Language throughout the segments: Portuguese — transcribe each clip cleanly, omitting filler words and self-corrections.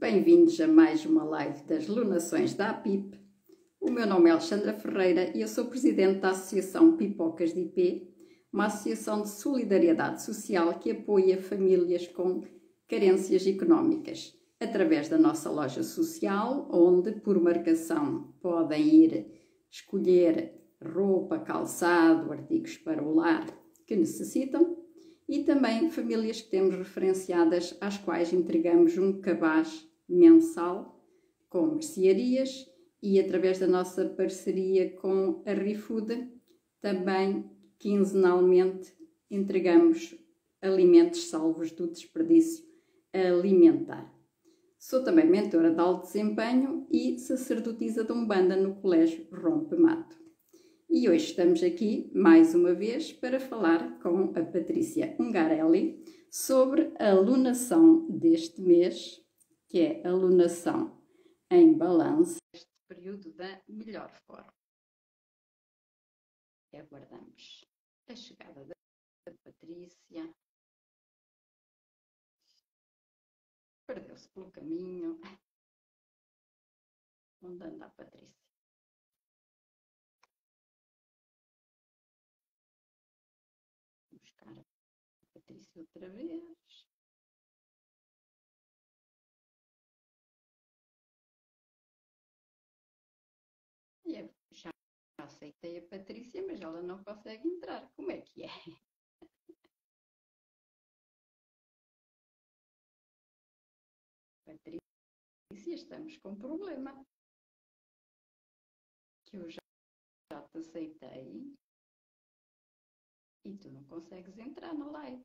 Bem-vindos a mais uma live das lunações da APIP. O meu nome é Alexandra Ferreira e eu sou presidente da Associação Pipocas de IP, uma associação de solidariedade social que apoia famílias com carências económicas, através da nossa loja social, onde, por marcação, podem ir escolher roupa, calçado, artigos para o lar que necessitam, e também famílias que temos referenciadas, às quais entregamos um cabaz mensal com mercearias, e através da nossa parceria com a ReFood, também quinzenalmente entregamos alimentos salvos do desperdício alimentar. Sou também mentora de alto desempenho e sacerdotisa de Umbanda no Colégio Rompe Mato. E hoje estamos aqui, mais uma vez, para falar com a Patrícia Ungarelli sobre a lunação deste mês, que é a lunação em balanço, este período da melhor forma. E aguardamos a chegada da Patrícia. Perdeu-se pelo caminho. Onde anda a Patrícia? Vou buscar a Patrícia outra vez. E eu já aceitei a Patrícia, mas ela não consegue entrar. Como é que é? Patrícia, estamos com um problema. Que eu já te aceitei e tu não consegues entrar na live.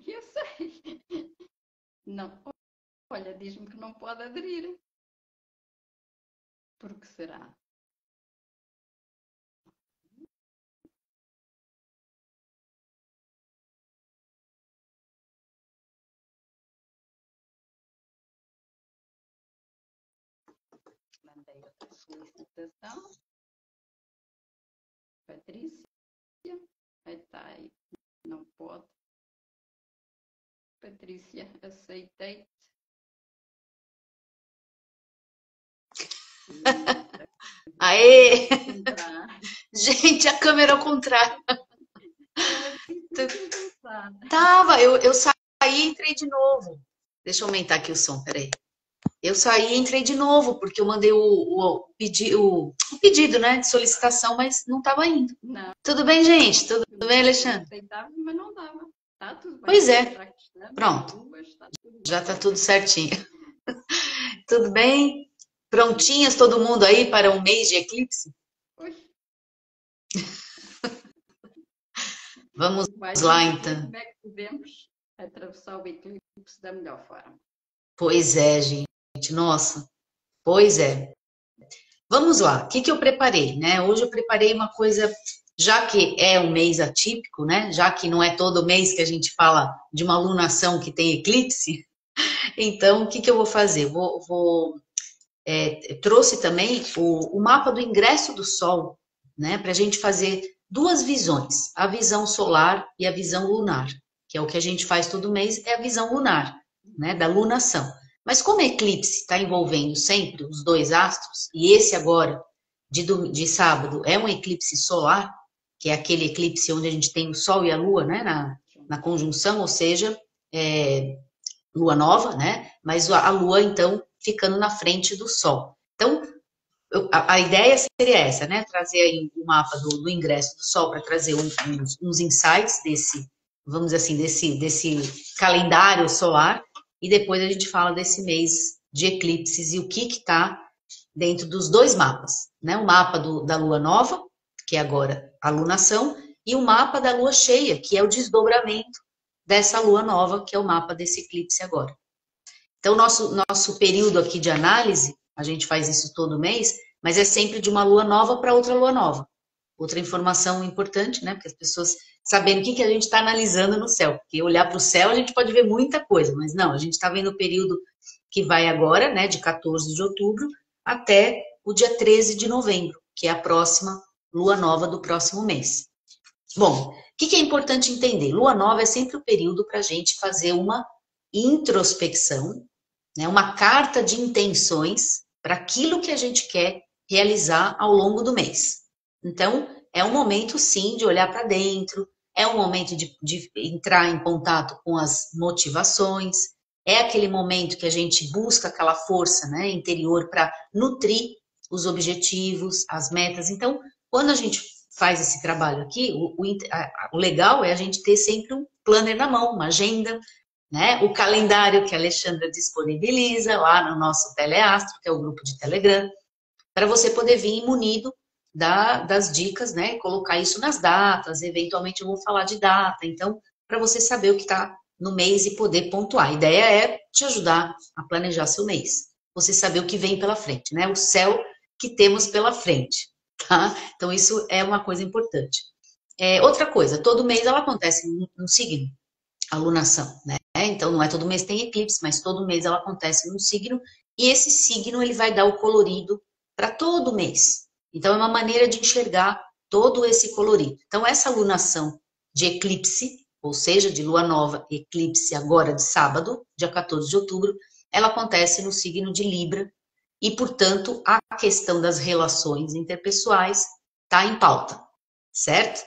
Eu sei. Não. Olha, diz-me que não pode aderir. Por que será? Mandei outra solicitação. Patrícia. Está aí. Não pode. Patrícia, aceitei-te. Aê! Gente, a câmera ao contrário. Tava, eu saí e entrei de novo. Deixa eu aumentar aqui o som, peraí. Eu saí e entrei de novo, porque eu mandei o pedido, né, de solicitação, mas não estava indo. Não. Tudo bem, gente? Tudo bem, Alexandre? Aceitava, mas não dava. Tá tudo bem. Pois é. Pronto. Já está tudo certinho. Tudo bem? Prontinhas todo mundo aí para um mês de eclipse? Oi. Vamos lá, então. Como é que podemos atravessar o eclipse da melhor forma? Pois é, gente. Nossa. Pois é. Vamos lá. O que eu preparei, né? Hoje eu preparei uma coisa, já que é um mês atípico, né? Já que não é todo mês que a gente fala de uma lunação que tem eclipse. Então, o que eu vou fazer? Trouxe também o mapa do ingresso do Sol, né? Para a gente fazer duas visões, a visão solar e a visão lunar, que é o que a gente faz todo mês, é a visão lunar, né? Da lunação. Mas como eclipse está envolvendo sempre os dois astros, e esse agora, de sábado, é um eclipse solar, que é aquele eclipse onde a gente tem o Sol e a Lua, né? Na conjunção, ou seja, Lua nova, né? Mas a Lua, então, ficando na frente do Sol. Então, a ideia seria essa, né? Trazer aí o mapa do ingresso do Sol para trazer uns insights desse, vamos dizer assim, desse calendário solar, e depois a gente fala desse mês de eclipses e o que está dentro dos dois mapas, né? O mapa da Lua nova, que é agora a lunação, e o mapa da Lua cheia, que é o desdobramento dessa Lua nova, que é o mapa desse eclipse agora. Então, nosso período aqui de análise, a gente faz isso todo mês, mas é sempre de uma Lua nova para outra Lua nova. Outra informação importante, né? Porque as pessoas sabendo o que a gente está analisando no céu. Porque olhar para o céu a gente pode ver muita coisa, mas não, a gente está vendo o período que vai agora, né? De 14 de outubro até o dia 13 de novembro, que é a próxima Lua nova do próximo mês. Bom, que é importante entender? Lua nova é sempre o período para a gente fazer uma introspecção, né, uma carta de intenções para aquilo que a gente quer realizar ao longo do mês. Então, é um momento, sim, de olhar para dentro, é um momento de entrar em contato com as motivações, é aquele momento que a gente busca aquela força, né, interior para nutrir os objetivos, as metas. Então, quando a gente faz esse trabalho aqui, o legal é a gente ter sempre um planner na mão, uma agenda, né? O calendário que a Alexandra disponibiliza lá no nosso Teleastro, que é o grupo de Telegram, para você poder vir munido das dicas, né? Colocar isso nas datas, eventualmente eu vou falar de data, então, para você saber o que está no mês e poder pontuar. A ideia é te ajudar a planejar seu mês. Você saber o que vem pela frente, né? O céu que temos pela frente, tá? Então, isso é uma coisa importante. Outra coisa, todo mês ela acontece num signo, a lunação, né? Então, não é todo mês tem eclipse, mas todo mês ela acontece num signo, e esse signo ele vai dar o colorido para todo mês. Então, é uma maneira de enxergar todo esse colorido. Então, essa lunação de eclipse, ou seja, de lua nova, eclipse agora de sábado, dia 14 de outubro, ela acontece no signo de Libra, e, portanto, a questão das relações interpessoais está em pauta, certo?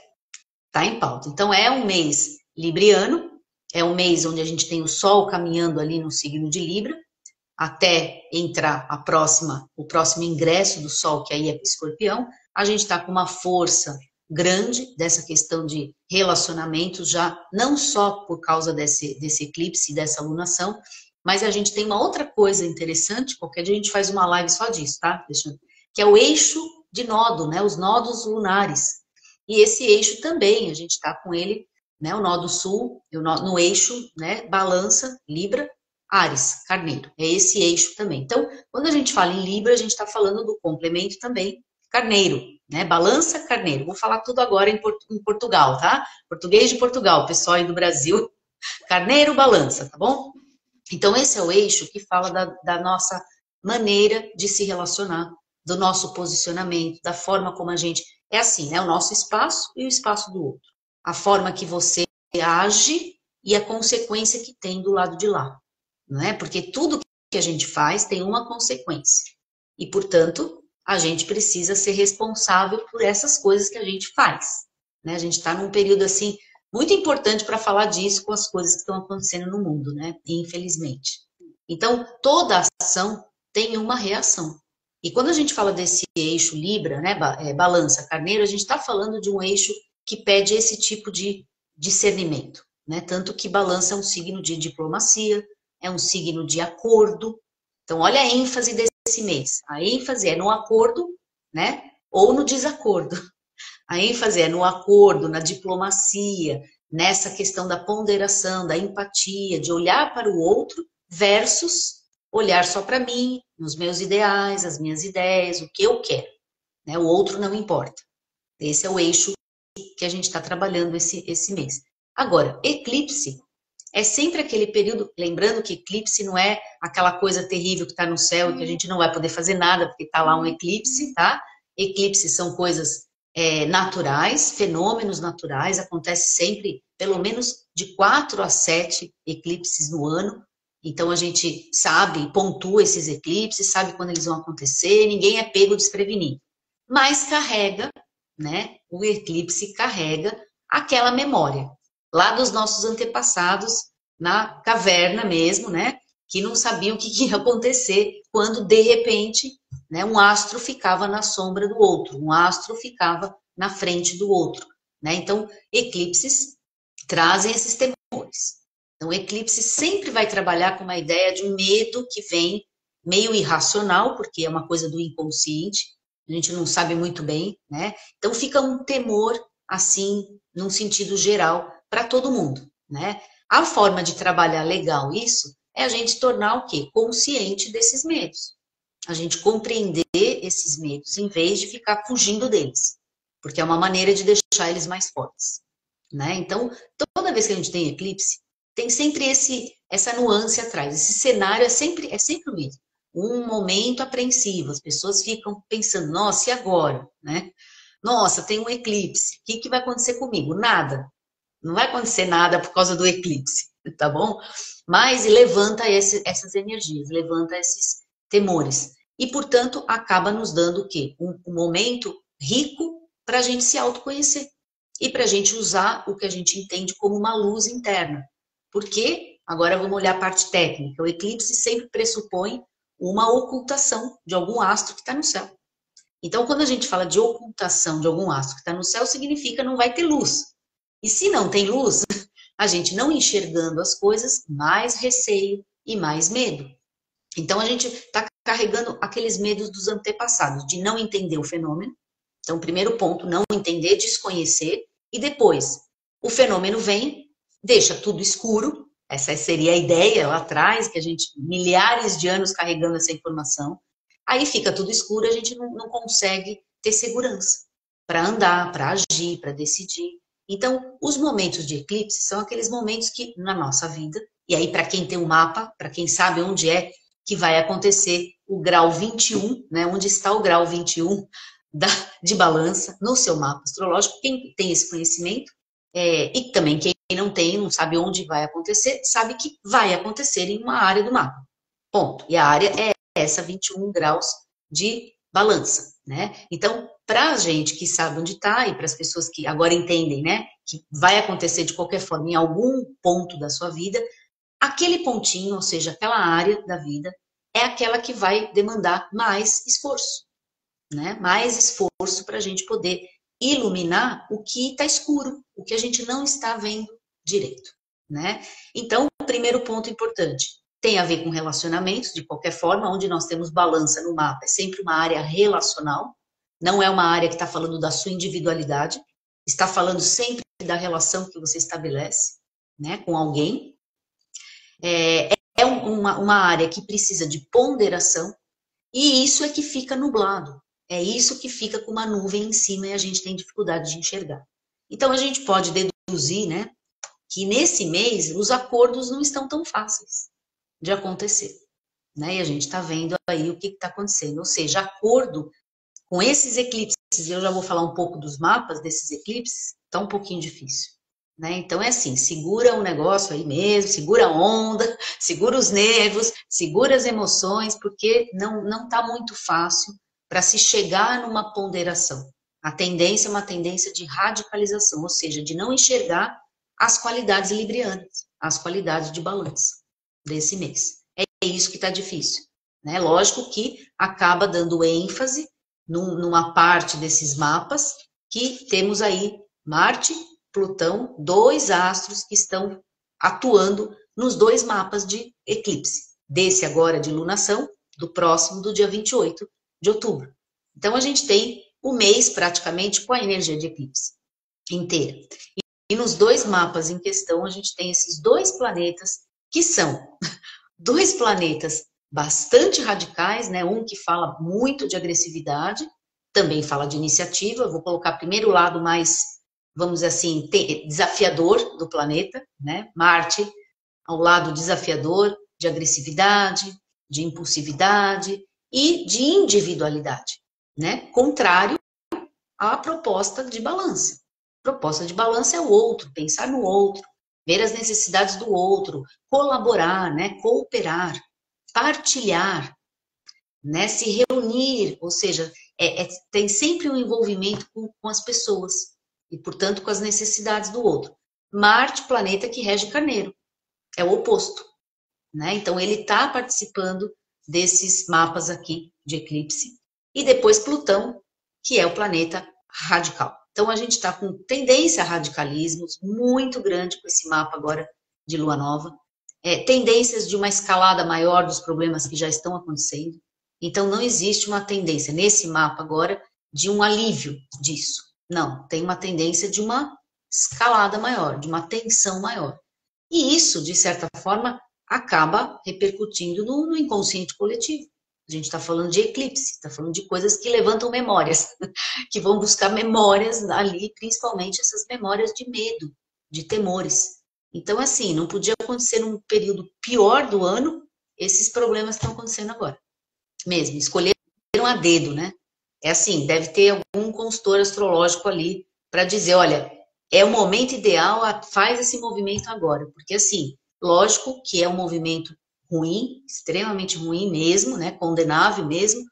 Está em pauta. Então, é um mês libriano, é um mês onde a gente tem o Sol caminhando ali no signo de Libra, até entrar o próximo ingresso do Sol, que aí é Escorpião. A gente está com uma força grande dessa questão de relacionamentos, já não só por causa desse eclipse, dessa lunação, mas a gente tem uma outra coisa interessante, qualquer dia a gente faz uma live só disso, tá? Que é o eixo de nodo, né? Os nodos lunares. E esse eixo também, a gente está com ele, né? O nó do sul, no eixo, né? Balança, Libra, Áries, Carneiro. É esse eixo também. Então, quando a gente fala em Libra, a gente está falando do complemento também, Carneiro, né? Balança, Carneiro. Vou falar tudo agora em Portugal, tá? Português de Portugal, pessoal aí do Brasil. Carneiro, balança, tá bom? Então, esse é o eixo que fala da nossa maneira de se relacionar, do nosso posicionamento, da forma como a gente... É assim, né? O nosso espaço e o espaço do outro. A forma que você age e a consequência que tem do lado de lá. Não é? Porque tudo que a gente faz tem uma consequência. E, portanto, a gente precisa ser responsável por essas coisas que a gente faz. Né? A gente está num período, assim, muito importante para falar disso com as coisas que estão acontecendo no mundo, né? Infelizmente. Então, toda ação tem uma reação. E quando a gente fala desse eixo Libra, né, balança, Carneiro, a gente está falando de um eixo que pede esse tipo de discernimento, né? Tanto que balança é um signo de diplomacia, é um signo de acordo. Então, olha a ênfase desse mês. A ênfase é no acordo, né? Ou no desacordo. A ênfase é no acordo, na diplomacia, nessa questão da ponderação, da empatia, de olhar para o outro versus olhar só para mim, nos meus ideais, as minhas ideias, o que eu quero. Né? O outro não importa. Esse é o eixo que a gente está trabalhando esse mês. Agora, eclipse é sempre aquele período, lembrando que eclipse não é aquela coisa terrível que está no céu e que a gente não vai poder fazer nada porque está lá um eclipse, tá? Eclipses são coisas naturais, fenômenos naturais, acontece sempre pelo menos de 4 a 7 eclipses no ano, então a gente sabe, pontua esses eclipses, sabe quando eles vão acontecer, ninguém é pego desprevenido, mas carrega, né, o eclipse carrega aquela memória, lá dos nossos antepassados, na caverna mesmo, né, que não sabiam o que ia acontecer quando, de repente, né, um astro ficava na sombra do outro, um astro ficava na frente do outro. Né? Então, eclipses trazem esses temores. Então, o eclipse sempre vai trabalhar com uma ideia de um medo que vem meio irracional, porque é uma coisa do inconsciente, a gente não sabe muito bem, né? Então, fica um temor, assim, num sentido geral, para todo mundo, né? A forma de trabalhar legal isso é a gente tornar o quê? Consciente desses medos. A gente compreender esses medos, em vez de ficar fugindo deles. Porque é uma maneira de deixar eles mais fortes. Né? Então, toda vez que a gente tem eclipse, tem sempre essa nuance atrás. Esse cenário é sempre o mesmo. Um momento apreensivo. As pessoas ficam pensando, nossa, e agora? Né? Nossa, tem um eclipse. O que vai acontecer comigo? Nada. não vai acontecer nada por causa do eclipse, tá bom? Mas levanta essas energias, levanta esses temores. E, portanto, acaba nos dando o quê? Um momento rico para a gente se autoconhecer. E para a gente usar o que a gente entende como uma luz interna. Porque, agora vamos olhar a parte técnica, o eclipse sempre pressupõe uma ocultação de algum astro que está no céu. Então, quando a gente fala de ocultação de algum astro que está no céu, significa não vai ter luz. E se não tem luz, a gente não enxergando as coisas, mais receio e mais medo. Então, a gente está carregando aqueles medos dos antepassados, de não entender o fenômeno. Então, primeiro ponto, não entender, desconhecer. E depois, o fenômeno vem, deixa tudo escuro. Essa seria a ideia lá atrás, que a gente, milhares de anos carregando essa informação. Aí fica tudo escuro, a gente não consegue ter segurança para andar, para agir, para decidir. Então, os momentos de eclipse são aqueles momentos que, na nossa vida, e aí para quem tem um mapa, para quem sabe onde é que vai acontecer o grau 21, né, onde está o grau 21 de balança no seu mapa astrológico, quem tem esse conhecimento, e também quem não tem, não sabe onde vai acontecer, sabe que vai acontecer em uma área do mapa. Ponto. E a área é essa 21 graus de balança, né? Então, para a gente que sabe onde está e para as pessoas que agora entendem, né, que vai acontecer de qualquer forma em algum ponto da sua vida, aquele pontinho, ou seja, aquela área da vida, é aquela que vai demandar mais esforço, né? Mais esforço para a gente poder iluminar o que está escuro, o que a gente não está vendo direito, né? Então, o primeiro ponto importante tem a ver com relacionamentos, de qualquer forma, onde nós temos balança no mapa, é sempre uma área relacional, não é uma área que está falando da sua individualidade, está falando sempre da relação que você estabelece, né, com alguém. É uma área que precisa de ponderação, e isso é que fica nublado. É isso que fica com uma nuvem em cima e a gente tem dificuldade de enxergar. Então, a gente pode deduzir, né, que nesse mês os acordos não estão tão fáceis de acontecer, né? E a gente está vendo aí o que está acontecendo. Ou seja, acordo com esses eclipses, eu já vou falar um pouco dos mapas desses eclipses, está um pouquinho difícil, né? Então é assim, segura o negócio aí mesmo, segura a onda, segura os nervos, segura as emoções, porque não está muito fácil para se chegar numa ponderação. A tendência é uma tendência de radicalização, ou seja, de não enxergar as qualidades librianas, as qualidades de balança desse mês. É isso que está difícil, né? Lógico que acaba dando ênfase numa parte desses mapas que temos aí Marte, Plutão, dois astros que estão atuando nos dois mapas de eclipse. Desse agora de lunação, do próximo, do dia 28 de outubro. Então, a gente tem o mês praticamente com a energia de eclipse inteira. E nos dois mapas em questão, a gente tem esses dois planetas que são dois planetas bastante radicais, né? Um que fala muito de agressividade, também fala de iniciativa. Eu vou colocar primeiro o lado mais, vamos dizer assim, desafiador do planeta, né? Marte, ao lado desafiador de agressividade, de impulsividade e de individualidade, né? Contrário à proposta de balança. A proposta de balança é o outro, pensar no outro, ver as necessidades do outro, colaborar, né? Cooperar, partilhar, né? Se reunir, ou seja, tem sempre um envolvimento com as pessoas e, portanto, com as necessidades do outro. Marte, planeta que rege Carneiro, é o oposto, né? Então, ele está participando desses mapas aqui de eclipse. E depois Plutão, que é o planeta radical. Então, a gente está com tendência a radicalismos muito grande com esse mapa agora de lua nova. Tendências de uma escalada maior dos problemas que já estão acontecendo. Então, não existe uma tendência nesse mapa agora de um alívio disso. Não, tem uma tendência de uma escalada maior, de uma tensão maior. E isso, de certa forma, acaba repercutindo no inconsciente coletivo. A gente está falando de eclipse, está falando de coisas que levantam memórias, que vão buscar memórias ali, principalmente essas memórias de medo, de temores. Então, assim, não podia acontecer num período pior do ano, esses problemas estão acontecendo agora. Mesmo, escolheram a dedo, né? É assim, deve ter algum consultor astrológico ali para dizer, olha, é o momento ideal, faz esse movimento agora, porque assim, lógico que é um movimento ruim, extremamente ruim mesmo, né, condenável mesmo,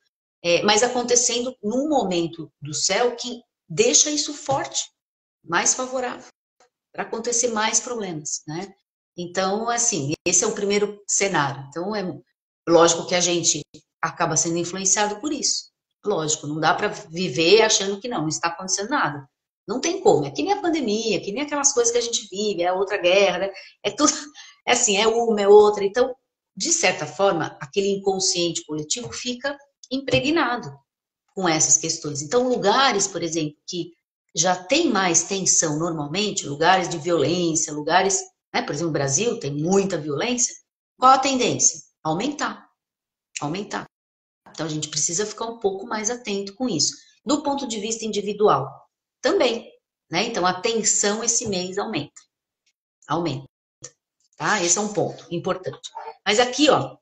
mas acontecendo num momento do céu que deixa isso forte, mais favorável, para acontecer mais problemas, né? Então, assim, esse é o primeiro cenário. Então, é lógico que a gente acaba sendo influenciado por isso. Lógico, não dá para viver achando que não está acontecendo nada. Não tem como. É que nem a pandemia, que nem aquelas coisas que a gente vive, é outra guerra, né? É tudo, é assim, é uma, é outra. Então, de certa forma, aquele inconsciente coletivo fica impregnado com essas questões. Então, lugares, por exemplo, que já tem mais tensão normalmente, lugares de violência, lugares, né, por exemplo, no Brasil tem muita violência, qual a tendência? Aumentar, aumentar. Então, a gente precisa ficar um pouco mais atento com isso. Do ponto de vista individual, também, né? Então, a tensão esse mês aumenta, aumenta, tá? Esse é um ponto importante. Mas aqui, ó,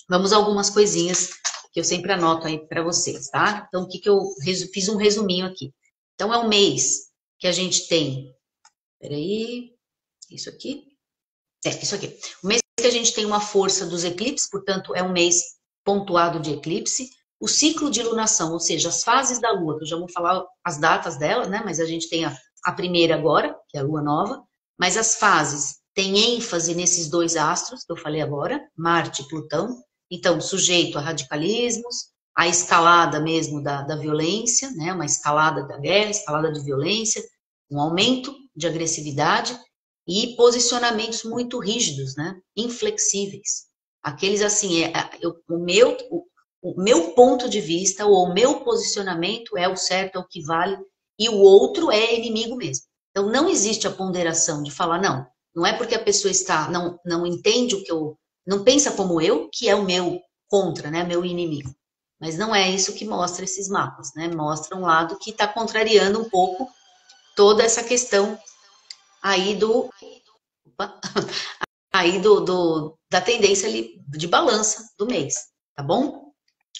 vamos a algumas coisinhas que eu sempre anoto aí para vocês, tá? Então, o que eu fiz um resuminho aqui. Então, é um mês que a gente tem, peraí, isso aqui, isso aqui. O mês que a gente tem uma força dos eclipses, portanto, é um mês pontuado de eclipse. O ciclo de lunação, ou seja, as fases da Lua, que eu já vou falar as datas dela, né? Mas a gente tem a primeira agora, que é a Lua Nova, mas as fases têm ênfase nesses dois astros que eu falei agora, Marte e Plutão, então sujeito a radicalismos, a escalada mesmo da violência, né? Uma escalada da guerra, escalada de violência, um aumento de agressividade e posicionamentos muito rígidos, né? Inflexíveis. Aqueles assim, o meu ponto de vista, ou o meu posicionamento é o certo, é o que vale, e o outro é inimigo mesmo. Então, não existe a ponderação de falar, não é porque a pessoa não entende o que não pensa como eu, que é o meu contra, né, meu inimigo. Mas não é isso que mostra esses mapas, né, mostra um lado que está contrariando um pouco toda essa questão aí da tendência ali de balança do mês, tá bom?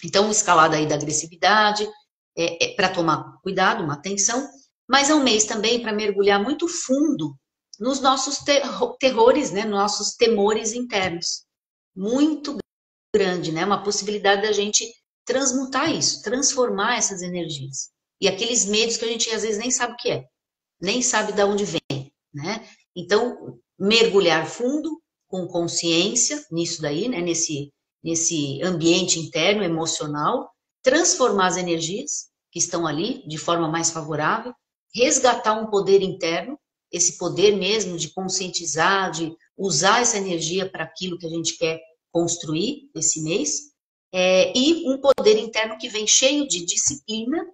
Então, escalada aí da agressividade, para tomar cuidado, uma atenção, mas é um mês também para mergulhar muito fundo nos nossos terrores, né, nossos temores internos. Muito grande, né? Uma possibilidade da gente transmutar isso, transformar essas energias. E aqueles medos que a gente às vezes nem sabe o que é, nem sabe de onde vem, né? Então, mergulhar fundo, com consciência nisso daí, né? Nesse ambiente interno, emocional, transformar as energias que estão ali de forma mais favorável, resgatar um poder interno, esse poder mesmo de conscientizar, de usar essa energia para aquilo que a gente quer construir esse mês, e um poder interno que vem cheio de disciplina,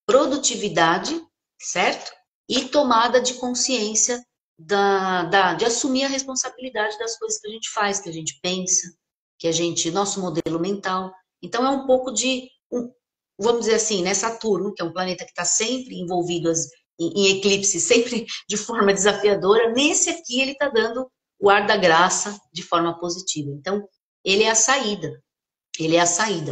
produtividade, certo? E tomada de consciência de assumir a responsabilidade das coisas que a gente faz, que a gente pensa, que a gente, nosso modelo mental. Então, é um pouco vamos dizer assim, né, Saturno, que é um planeta que está sempre envolvido em eclipse, sempre de forma desafiadora, nesse aqui ele está dando o ar da graça de forma positiva. Então, ele é a saída,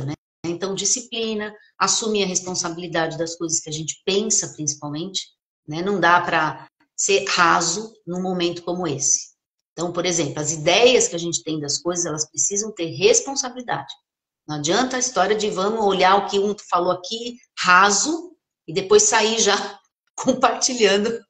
né? Então, disciplina, assumir a responsabilidade das coisas que a gente pensa, principalmente, né? Não dá para ser raso num momento como esse. Então, por exemplo, as ideias que a gente tem das coisas, elas precisam ter responsabilidade. Não adianta a história de vamos olhar o que um falou aqui, raso, e depois sair já compartilhando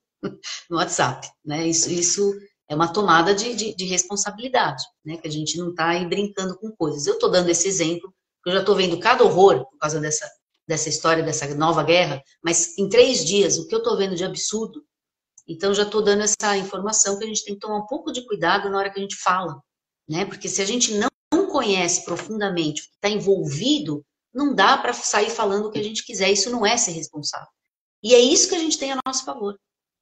no WhatsApp, né? Isso é uma tomada de responsabilidade, né? Que a gente não está aí brincando com coisas. Eu estou dando esse exemplo, porque eu já estou vendo cada horror por causa dessa história, dessa nova guerra, mas em 3 dias, o que eu estou vendo de absurdo, então já estou dando essa informação que a gente tem que tomar um pouco de cuidado na hora que a gente fala, né? Porque se a gente não conhece profundamente o que está envolvido, não dá para sair falando o que a gente quiser, isso não é ser responsável. E é isso que a gente tem a nosso favor,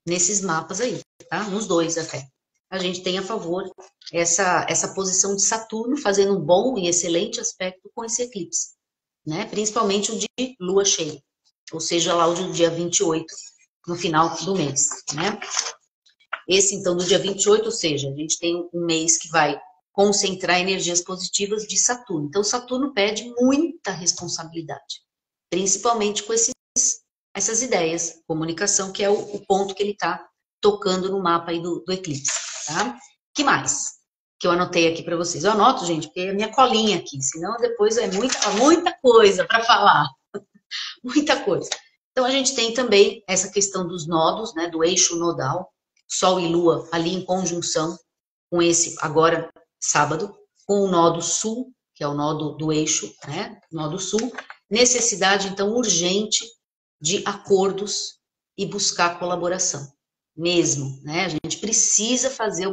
nesses mapas aí, tá? Nos dois até. A gente tem a favor essa posição de Saturno fazendo um bom e excelente aspecto com esse eclipse, né? Principalmente o de lua cheia, ou seja, lá o do dia 28, no final do mês, né? Esse, então, do dia 28, ou seja, a gente tem um mês que vai concentrar energias positivas de Saturno. Então, Saturno pede muita responsabilidade, principalmente com essas ideias, comunicação, que é o ponto que ele está tocando no mapa aí do eclipse, tá? Que mais que eu anotei aqui para vocês? Eu anoto, gente, porque é minha colinha aqui, senão depois é muita coisa para falar, muita coisa. Então, a gente tem também essa questão dos nodos, né, do eixo nodal, Sol e Lua ali em conjunção com esse, agora, sábado, com o nodo sul, que é o nodo do eixo, né, nodo sul, necessidade, então, urgente de acordos e buscar colaboração, mesmo, né, a gente precisa fazer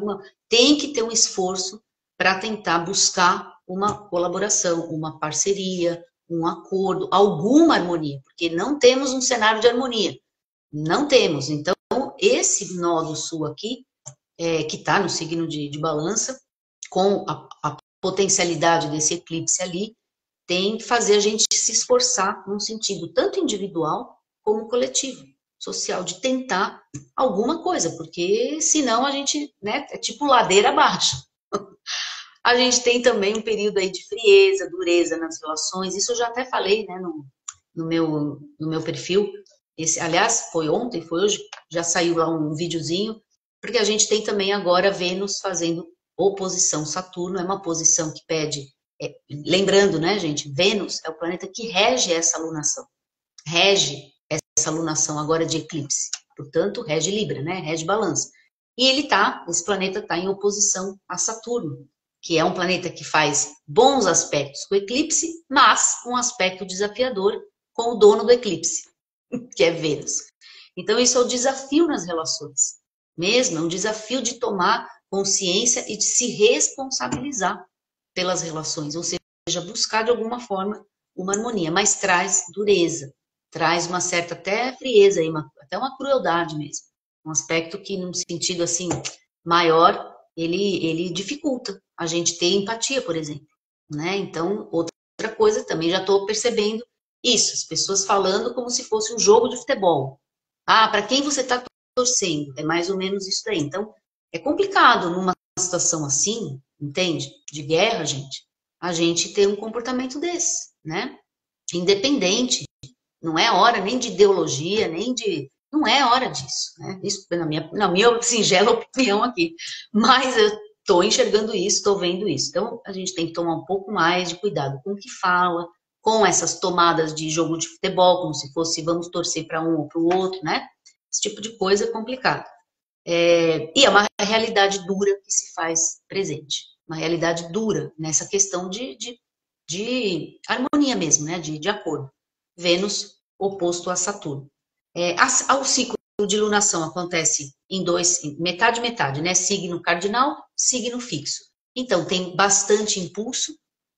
tem que ter um esforço para tentar buscar uma colaboração, uma parceria, um acordo, alguma harmonia, porque não temos um cenário de harmonia, não temos. Então, esse nodo sul aqui, que está no signo de balança, com a potencialidade desse eclipse ali, tem que fazer a gente se esforçar num sentido tanto individual como coletivo, social, de tentar alguma coisa, porque senão a gente, né, é tipo ladeira abaixo. A gente tem também um período aí de frieza, dureza nas relações. Isso eu já até falei, né, no meu perfil. Aliás, foi ontem, foi hoje, já saiu lá um videozinho, porque a gente tem também agora Vênus fazendo oposição Saturno, é uma posição que pede, lembrando, né, gente, Vênus é o planeta que rege essa alunação agora de eclipse, portanto, rege Libra, né, rege Balança. E esse planeta está em oposição a Saturno, que é um planeta que faz bons aspectos com o eclipse, mas um aspecto desafiador com o dono do eclipse, que é Vênus. Então, isso é o desafio nas relações. Mesmo, é um desafio de tomar consciência e de se responsabilizar pelas relações, ou seja, buscar de alguma forma uma harmonia, mas traz dureza, traz uma certa até frieza, até uma crueldade mesmo. Um aspecto que, num sentido assim maior, ele dificulta a gente ter empatia, por exemplo, né? Então, outra coisa também, já estou percebendo isso, as pessoas falando como se fosse um jogo de futebol. Ah, para quem você está torcendo? É mais ou menos isso aí. Então, é complicado numa situação assim, entende? De guerra, a gente ter um comportamento desse, né? Independente, não é hora nem de ideologia, não é hora disso, né? Isso na minha singela opinião aqui. Mas eu estou enxergando isso, estou vendo isso. Então, a gente tem que tomar um pouco mais de cuidado com o que fala, com essas tomadas de jogo de futebol, como se fosse vamos torcer para um ou para o outro, né? Esse tipo de coisa é complicado. E é uma realidade dura que se faz presente. Uma realidade dura nessa questão de harmonia mesmo, né? De acordo. Vênus oposto a Saturno. O ciclo de lunação acontece em metade, né? Signo cardinal, signo fixo. Então, tem bastante impulso,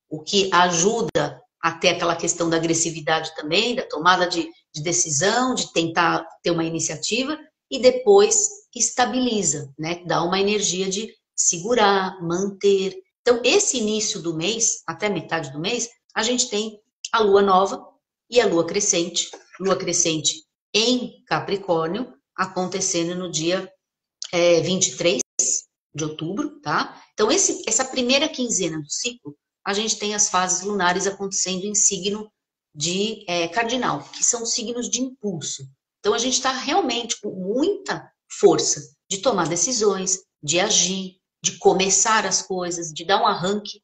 o que ajuda até aquela questão da agressividade também, da tomada de decisão, de tentar ter uma iniciativa, e depois estabiliza, né? Dá uma energia de segurar, manter. Então, esse início do mês, até metade do mês, a gente tem a lua nova e a lua crescente em Capricórnio, acontecendo no dia 23 de outubro, tá? Então, essa primeira quinzena do ciclo, a gente tem as fases lunares acontecendo em signo de cardinal, que são signos de impulso. Então, a gente está realmente com muita força de tomar decisões, de agir, de começar as coisas, de dar um arranque,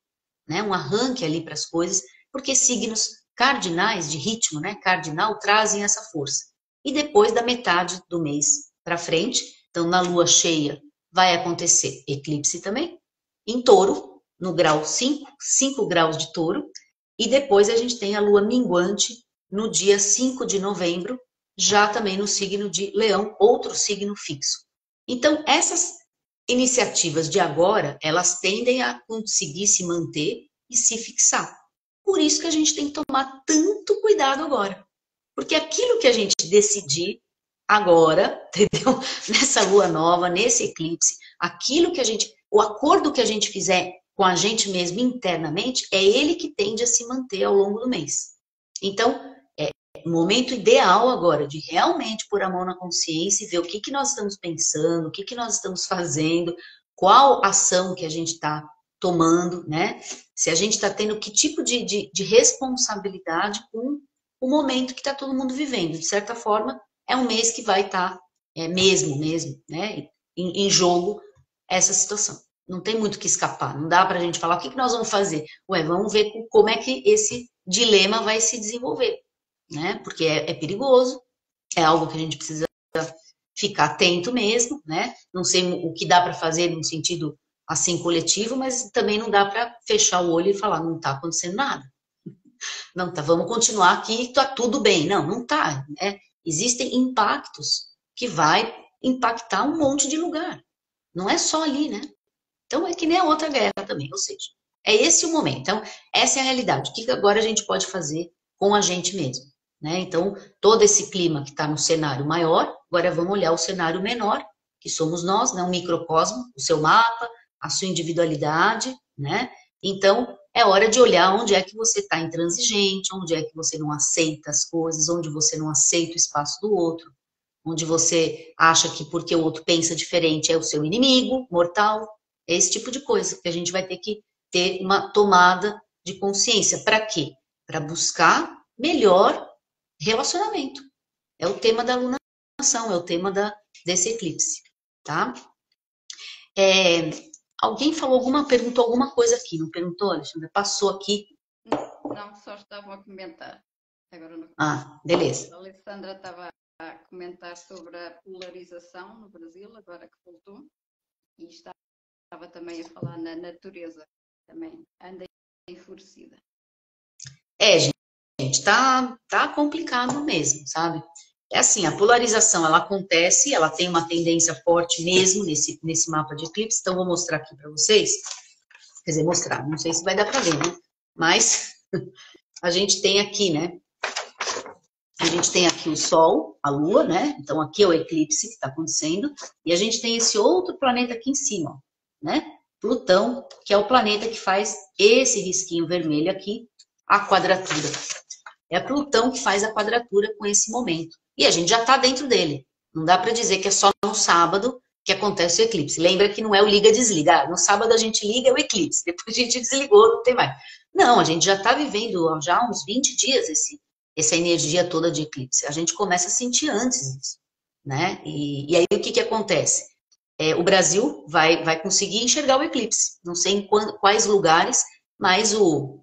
né? Um arranque ali para as coisas, porque signos cardinais de ritmo, né? Cardinal, trazem essa força. E depois da metade do mês para frente, então na lua cheia vai acontecer eclipse também, em touro, no grau 5 graus de touro, e depois a gente tem a lua minguante no dia 5 de novembro, já também no signo de leão, outro signo fixo. Então, essas iniciativas de agora, elas tendem a conseguir se manter e se fixar. Por isso que a gente tem que tomar tanto cuidado agora. Porque aquilo que a gente decidir agora, entendeu? Nessa lua nova, nesse eclipse, o acordo que a gente fizer com a gente mesmo internamente, é ele que tende a se manter ao longo do mês. Então, é o momento ideal agora de realmente pôr a mão na consciência e ver o que nós estamos pensando, o que nós estamos fazendo, qual ação que a gente está tomando, né? Se a gente está tendo que tipo de responsabilidade com o momento que está todo mundo vivendo. De certa forma, é um mês que vai estar mesmo, né, em jogo essa situação. Não tem muito o que escapar, não dá para a gente falar o que nós vamos fazer. Ué, vamos ver como é que esse dilema vai se desenvolver, né? Porque é perigoso, é algo que a gente precisa ficar atento mesmo, né? Não sei o que dá para fazer no sentido assim coletivo, mas também não dá para fechar o olho e falar não está acontecendo nada. Não tá, vamos continuar aqui, tá tudo bem. Não, não tá, né? Existem impactos que vai impactar um monte de lugar. Não é só ali, né? Então é que nem a outra guerra também, ou seja, é esse o momento. Então, essa é a realidade. O que agora a gente pode fazer com a gente mesmo, né? Então, todo esse clima que está no cenário maior, agora vamos olhar o cenário menor, que somos nós, né? Um microcosmo, o seu mapa, a sua individualidade, né? Então, é hora de olhar onde é que você está intransigente, onde é que você não aceita as coisas, onde você não aceita o espaço do outro, onde você acha que porque o outro pensa diferente é o seu inimigo mortal. É esse tipo de coisa que a gente vai ter que ter uma tomada de consciência. Para quê? Para buscar melhor relacionamento. É o tema da alunação, é o tema desse eclipse, tá? Alguém perguntou alguma coisa aqui, não perguntou, Alexandra? Passou aqui. Não, só estavam a comentar. Agora não. Beleza. A Alessandra estava a comentar sobre a polarização no Brasil, agora que voltou, e estava também a falar na natureza, também anda enfurecida. Gente, tá complicado mesmo, sabe? É assim, a polarização, ela acontece, ela tem uma tendência forte mesmo nesse mapa de eclipse, então vou mostrar aqui para vocês, quer dizer, mostrar, não sei se vai dar para ver, né? Mas a gente tem aqui, né? A gente tem aqui o Sol, a Lua, né? Então aqui é o eclipse que está acontecendo, e a gente tem esse outro planeta aqui em cima, né? Plutão, que é o planeta que faz esse risquinho vermelho aqui, a quadratura. É Plutão que faz a quadratura com esse momento. E a gente já está dentro dele. Não dá para dizer que é só no sábado que acontece o eclipse. Lembra que não é o liga-desliga. No sábado a gente liga, é o eclipse. Depois a gente desligou, não tem mais. Não, a gente já está vivendo já há uns 20 dias essa energia toda de eclipse. A gente começa a sentir antes isso, né? E aí o que acontece? O Brasil vai conseguir enxergar o eclipse. Não sei em quais lugares, mas o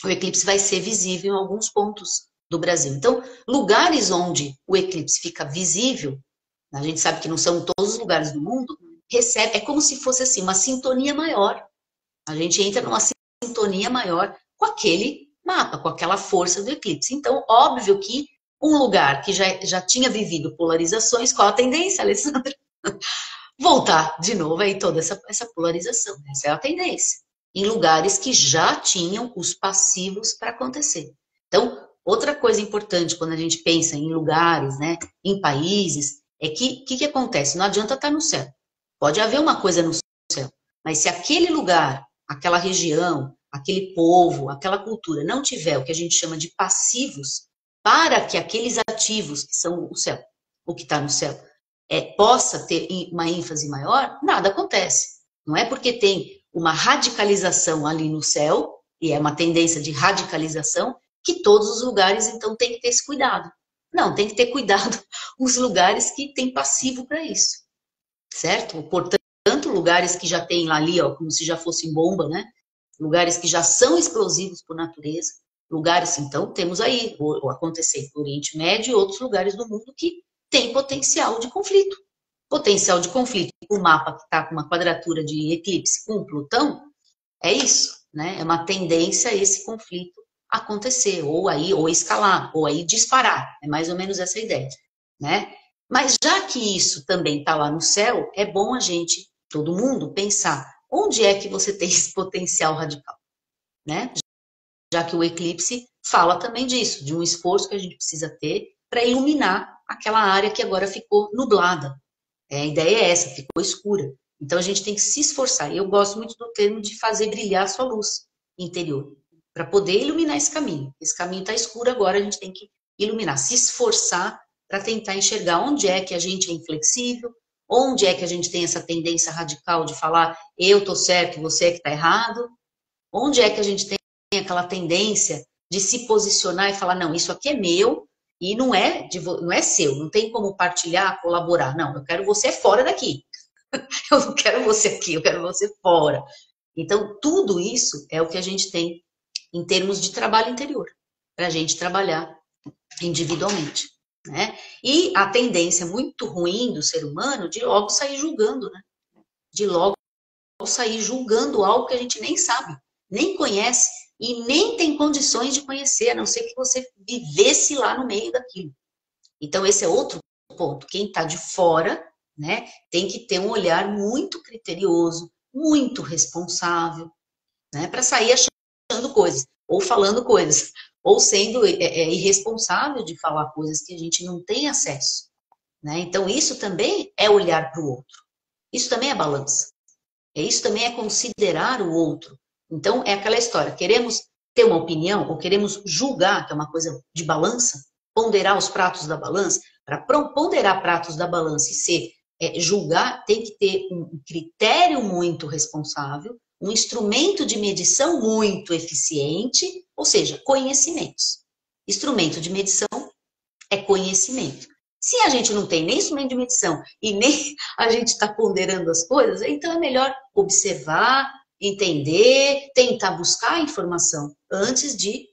eclipse vai ser visível em alguns pontos do Brasil. Então, lugares onde o eclipse fica visível, a gente sabe que não são todos os lugares do mundo, é como se fosse assim, uma sintonia maior. A gente entra numa sintonia maior com aquele mapa, com aquela força do eclipse. Então, óbvio que um lugar que já tinha vivido polarizações, qual a tendência, Alessandra? Voltar de novo aí toda essa polarização. Essa é a tendência. Em lugares que já tinham os passivos para acontecer. Então, outra coisa importante quando a gente pensa em lugares, né, em países, é que o que acontece? Não adianta estar no céu. Pode haver uma coisa no céu, mas se aquele lugar, aquela região, aquele povo, aquela cultura não tiver o que a gente chama de passivos, para que aqueles ativos que são o céu, o que está no céu, possa ter uma ênfase maior, nada acontece. Não é porque tem uma radicalização ali no céu, e é uma tendência de radicalização, que todos os lugares, então, tem que ter esse cuidado. Não, tem que ter cuidado os lugares que tem passivo para isso, certo? Portanto, lugares que já tem lá ali, ó, como se já fosse bomba, né? Lugares que já são explosivos por natureza, lugares, então, temos aí, o acontecer no Oriente Médio e outros lugares do mundo que tem potencial de conflito. Potencial de conflito, o mapa que está com uma quadratura de eclipse com Plutão, é isso, né? É uma tendência a esse conflito acontecer, ou escalar, ou aí disparar. É mais ou menos essa ideia, né? Mas já que isso também está lá no céu, é bom a gente, todo mundo, pensar onde é que você tem esse potencial radical, né? Já que o eclipse fala também disso, de um esforço que a gente precisa ter para iluminar aquela área que agora ficou nublada. A ideia é essa, ficou escura. Então a gente tem que se esforçar. Eu gosto muito do termo de fazer brilhar a sua luz interior, para poder iluminar esse caminho. Esse caminho está escuro agora, a gente tem que iluminar, se esforçar para tentar enxergar onde é que a gente é inflexível, onde é que a gente tem essa tendência radical de falar eu estou certo, você é que está errado, onde é que a gente tem aquela tendência de se posicionar e falar não, isso aqui é meu, E não é, não é seu, não tem como partilhar, colaborar. Não, eu quero você fora daqui. Eu não quero você aqui, eu quero você fora. Então, tudo isso é o que a gente tem em termos de trabalho interior, para a gente trabalhar individualmente, né? E a tendência muito ruim do ser humano de logo sair julgando, né? De logo sair julgando algo que a gente nem sabe, nem conhece e nem tem condições de conhecer, a não ser que você vivesse lá no meio daquilo. Então, esse é outro ponto. Quem está de fora, né, tem que ter um olhar muito criterioso, muito responsável, né, para sair achando coisas, ou falando coisas, ou sendo irresponsável de falar coisas que a gente não tem acesso. Né? Então, isso também é olhar para o outro. Isso também é balança. Isso também é considerar o outro. Então, é aquela história, queremos ter uma opinião, ou queremos julgar, que é uma coisa de balança, ponderar os pratos da balança. Para ponderar pratos da balança e ser julgar, tem que ter um critério muito responsável, um instrumento de medição muito eficiente, ou seja, conhecimentos. Instrumento de medição é conhecimento. Se a gente não tem nem instrumento de medição e nem a gente está ponderando as coisas, então é melhor observar, entender, tentar buscar informação antes de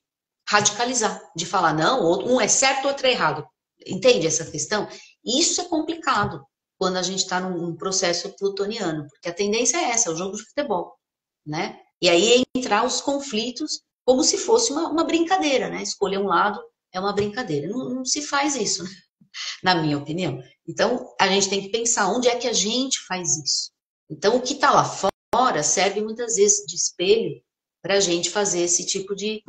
radicalizar, de falar, não, um é certo, outro é errado. Entende essa questão? Isso é complicado quando a gente está num processo plutoniano, porque a tendência é essa, é o jogo de futebol, né? E aí entrar os conflitos como se fosse uma brincadeira, né? Escolher um lado é uma brincadeira. Não se faz isso, né? Na minha opinião. Então, a gente tem que pensar onde é que a gente faz isso. Então, o que está lá fora serve muitas vezes de espelho para a gente fazer esse tipo de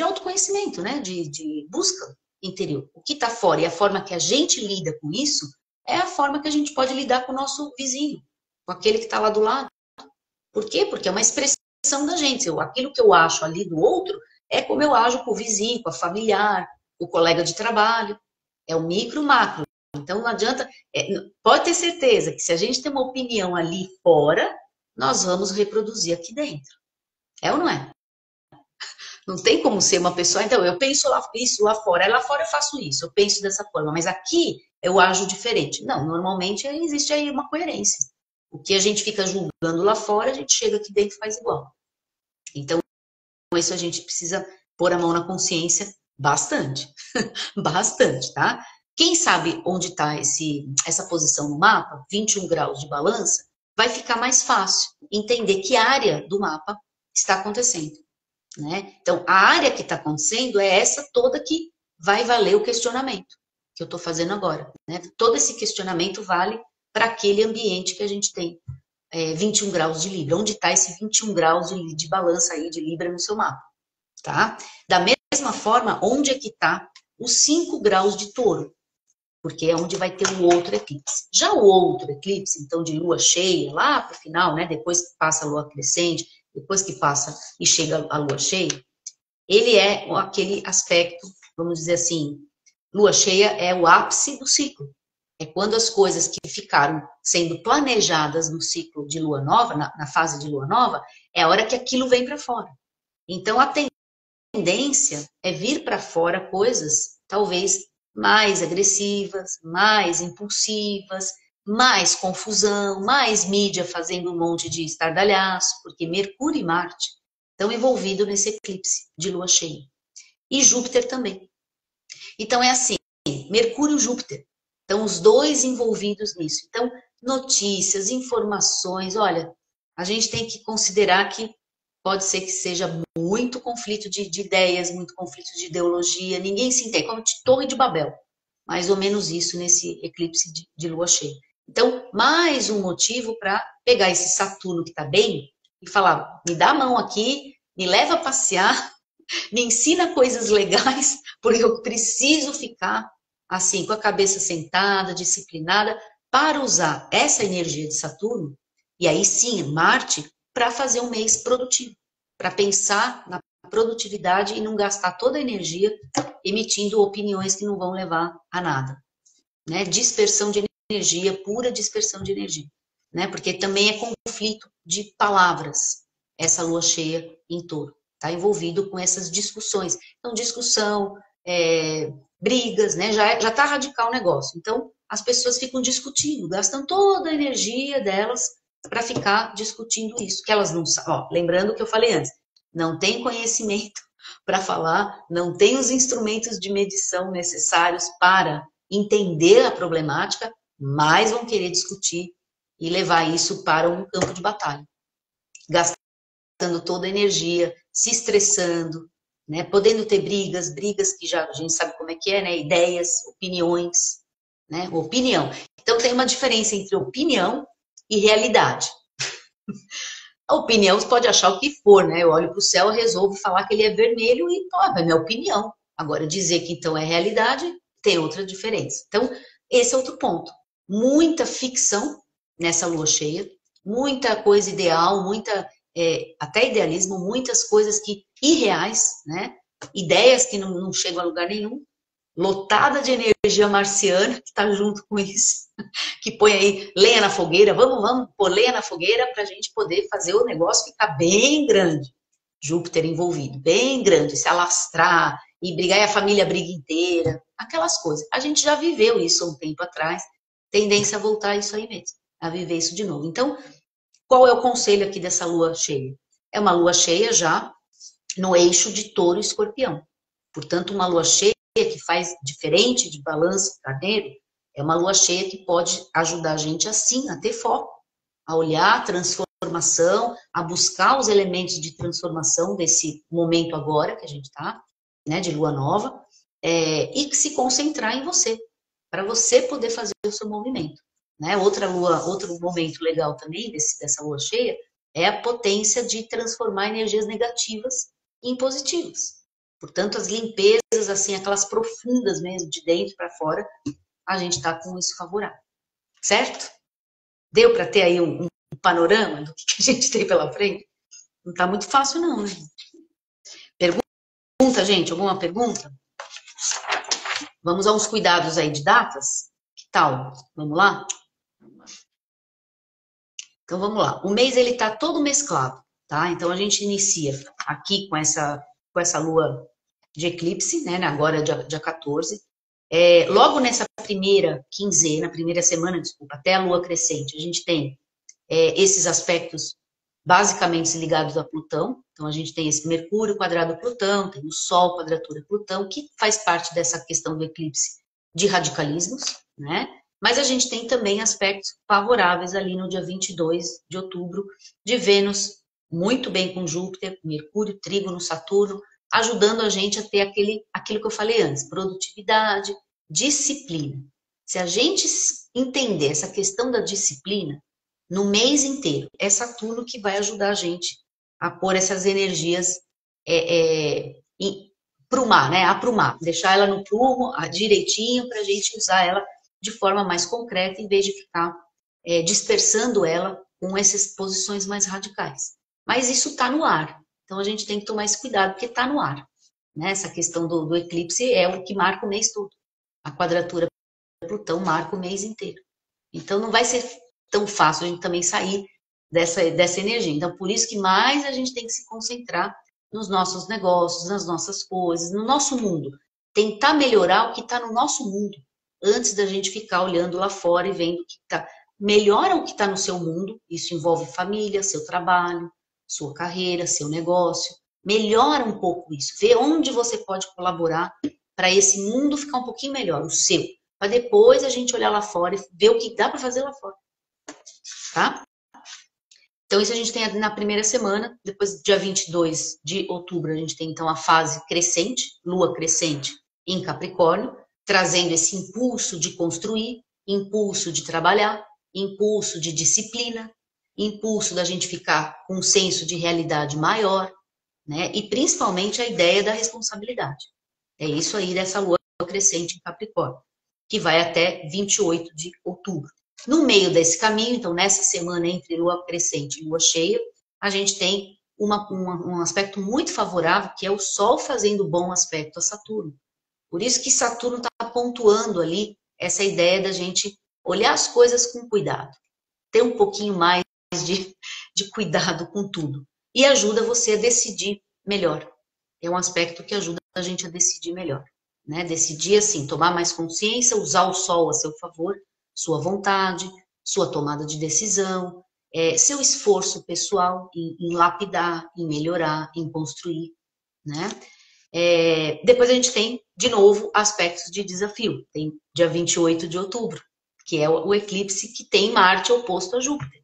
autoconhecimento, né? De busca interior. O que está fora e a forma que a gente lida com isso é a forma que a gente pode lidar com o nosso vizinho, com aquele que está lá do lado. Por quê? Porque é uma expressão da gente. Aquilo que eu acho ali do outro é como eu ajo com o vizinho, com a familiar, com o colega de trabalho. É o micro, macro. Então não adianta, pode ter certeza que se a gente tem uma opinião ali fora, nós vamos reproduzir aqui dentro. É ou não é? Não tem como ser uma pessoa, então eu penso isso lá fora, lá fora eu faço isso, eu penso dessa forma, mas aqui eu ajo diferente. Não, normalmente existe aí uma coerência. O que a gente fica julgando lá fora, a gente chega aqui dentro e faz igual. Então, isso a gente precisa pôr a mão na consciência bastante. Bastante, tá? Quem sabe onde está essa posição no mapa, 21 graus de balança, vai ficar mais fácil entender que área do mapa está acontecendo. Né? Então, a área que está acontecendo é essa toda que vai valer o questionamento que eu estou fazendo agora. Né? Todo esse questionamento vale para aquele ambiente que a gente tem 21 graus de Libra. Onde está esse 21 graus de balança aí de Libra no seu mapa? Tá? Da mesma forma, onde é que está os 5 graus de Touro? Porque é onde vai ter o outro eclipse. Já o outro eclipse, então, de lua cheia, lá para o final, né? Depois que passa a lua crescente, depois que passa e chega a lua cheia, ele é aquele aspecto, vamos dizer assim, lua cheia é o ápice do ciclo. É quando as coisas que ficaram sendo planejadas no ciclo de lua nova, na fase de lua nova, é a hora que aquilo vem para fora. Então, a tendência é vir para fora coisas, talvez, mais agressivas, mais impulsivas, mais confusão, mais mídia fazendo um monte de estardalhaço, porque Mercúrio e Marte estão envolvidos nesse eclipse de lua cheia. E Júpiter também. Então é assim, Mercúrio e Júpiter, estão os dois envolvidos nisso. Então, notícias, informações, olha, a gente tem que considerar que pode ser que seja muito conflito de ideias, muito conflito de ideologia, ninguém se entende, como de Torre de Babel. Mais ou menos isso nesse eclipse de lua cheia. Então, mais um motivo para pegar esse Saturno que está bem e falar, me dá a mão aqui, me leva a passear, me ensina coisas legais, porque eu preciso ficar assim, com a cabeça sentada, disciplinada, para usar essa energia de Saturno, e aí sim, Marte, para fazer um mês produtivo, para pensar na produtividade e não gastar toda a energia emitindo opiniões que não vão levar a nada. Né? Dispersão de energia, pura dispersão de energia. Né? Porque também é conflito de palavras, essa lua cheia em Touro. Está envolvido com essas discussões. Então, discussão, brigas, né? Já tá radical o negócio. Então, as pessoas ficam discutindo, gastam toda a energia delas para ficar discutindo isso, que elas não sabem. Ó, lembrando o que eu falei antes, não tem conhecimento para falar, não tem os instrumentos de medição necessários para entender a problemática, mas vão querer discutir e levar isso para um campo de batalha, gastando toda a energia, se estressando, né? Podendo ter brigas que já a gente sabe como é que é, né? Ideias, opiniões, né? Opinião. Então tem uma diferença entre opinião e realidade. A opinião você pode achar o que for, né? Eu olho para o céu, resolvo falar que ele é vermelho e é minha opinião. Agora, dizer que então é realidade tem outra diferença. Então, esse é outro ponto. Muita ficção nessa lua cheia, muita coisa ideal, muita até idealismo, muitas coisas que irreais, né? Ideias que não chegam a lugar nenhum, lotada de energia marciana que está junto com isso, que põe aí lenha na fogueira, vamos pôr lenha na fogueira para a gente poder fazer o negócio ficar bem grande. Júpiter envolvido, bem grande, se alastrar e brigar e a família briga inteira, aquelas coisas. A gente já viveu isso há um tempo atrás, tendência a voltar a isso aí mesmo, a viver isso de novo. Então, qual é o conselho aqui dessa lua cheia? É uma lua cheia já no eixo de Touro e Escorpião. Portanto, uma lua cheia que faz diferente de Balança e Carneiro, é uma lua cheia que pode ajudar a gente assim, a ter foco, a olhar a transformação, a buscar os elementos de transformação desse momento agora que a gente está, né, de lua nova, e se concentrar em você, para você poder fazer o seu movimento. Né? Outro momento legal também dessa lua cheia é a potência de transformar energias negativas em positivas. Portanto, as limpezas, assim, aquelas profundas mesmo, de dentro para fora, a gente está com isso favorável. Certo? Deu para ter aí um panorama do que a gente tem pela frente? Não está muito fácil, não, né? Pergunta, gente? Alguma pergunta? Vamos a uns cuidados aí de datas? Que tal? Vamos lá? Então, vamos lá. O mês, ele tá todo mesclado, tá? Então, a gente inicia aqui com essa lua de eclipse, né? Agora, dia 14. Logo nessa primeira quinzena, primeira semana, desculpa, até a lua crescente, a gente tem esses aspectos basicamente ligados a Plutão. Então, a gente tem esse Mercúrio quadrado Plutão, tem o Sol quadratura Plutão, que faz parte dessa questão do eclipse de radicalismos, né? Mas a gente tem também aspectos favoráveis ali no dia 22 de outubro, de Vênus, muito bem com Júpiter, Mercúrio, Trígono, Saturno, ajudando a gente a ter aquilo que eu falei antes, produtividade, disciplina. Se a gente entender essa questão da disciplina, no mês inteiro, é Saturno que vai ajudar a gente a pôr essas energias prumar, né? Aprumar, deixar ela no prumo direitinho para a gente usar ela de forma mais concreta, em vez de ficar dispersando ela com essas posições mais radicais. Mas isso está no ar, então a gente tem que tomar esse cuidado, porque está no ar. Né? Essa questão do eclipse é o que marca o mês todo. A quadratura Plutão marca o mês inteiro. Então não vai ser tão fácil a gente também sair dessa energia. Então, por isso que mais a gente tem que se concentrar nos nossos negócios, nas nossas coisas, no nosso mundo. Tentar melhorar o que está no nosso mundo, antes da gente ficar olhando lá fora e vendo o que está. Melhora o que está no seu mundo, isso envolve família, seu trabalho, sua carreira, seu negócio. Melhora um pouco isso, vê onde você pode colaborar para esse mundo ficar um pouquinho melhor, o seu. Para depois a gente olhar lá fora e ver o que dá para fazer lá fora. Tá? Então, isso a gente tem na primeira semana. Depois, dia 22 de outubro, a gente tem então a fase crescente, lua crescente em Capricórnio, trazendo esse impulso de construir, impulso de trabalhar, impulso de disciplina, impulso da gente ficar com um senso de realidade maior, né? E principalmente a ideia da responsabilidade. É isso aí dessa lua crescente em Capricórnio, que vai até 28 de outubro. No meio desse caminho, então, nessa semana entre lua crescente e lua cheia, a gente tem um aspecto muito favorável, que é o Sol fazendo bom aspecto a Saturno. Por isso que Saturno está pontuando ali essa ideia da gente olhar as coisas com cuidado, ter um pouquinho mais de cuidado com tudo. E ajuda você a decidir melhor. É um aspecto que ajuda a gente a decidir melhor. né? Decidir assim, tomar mais consciência, usar o sol a seu favor, sua vontade, sua tomada de decisão, seu esforço pessoal em lapidar, em melhorar, em construir, né? Depois a gente tem, de novo, aspectos de desafio. Tem dia 28 de outubro, que é o eclipse que tem Marte oposto a Júpiter,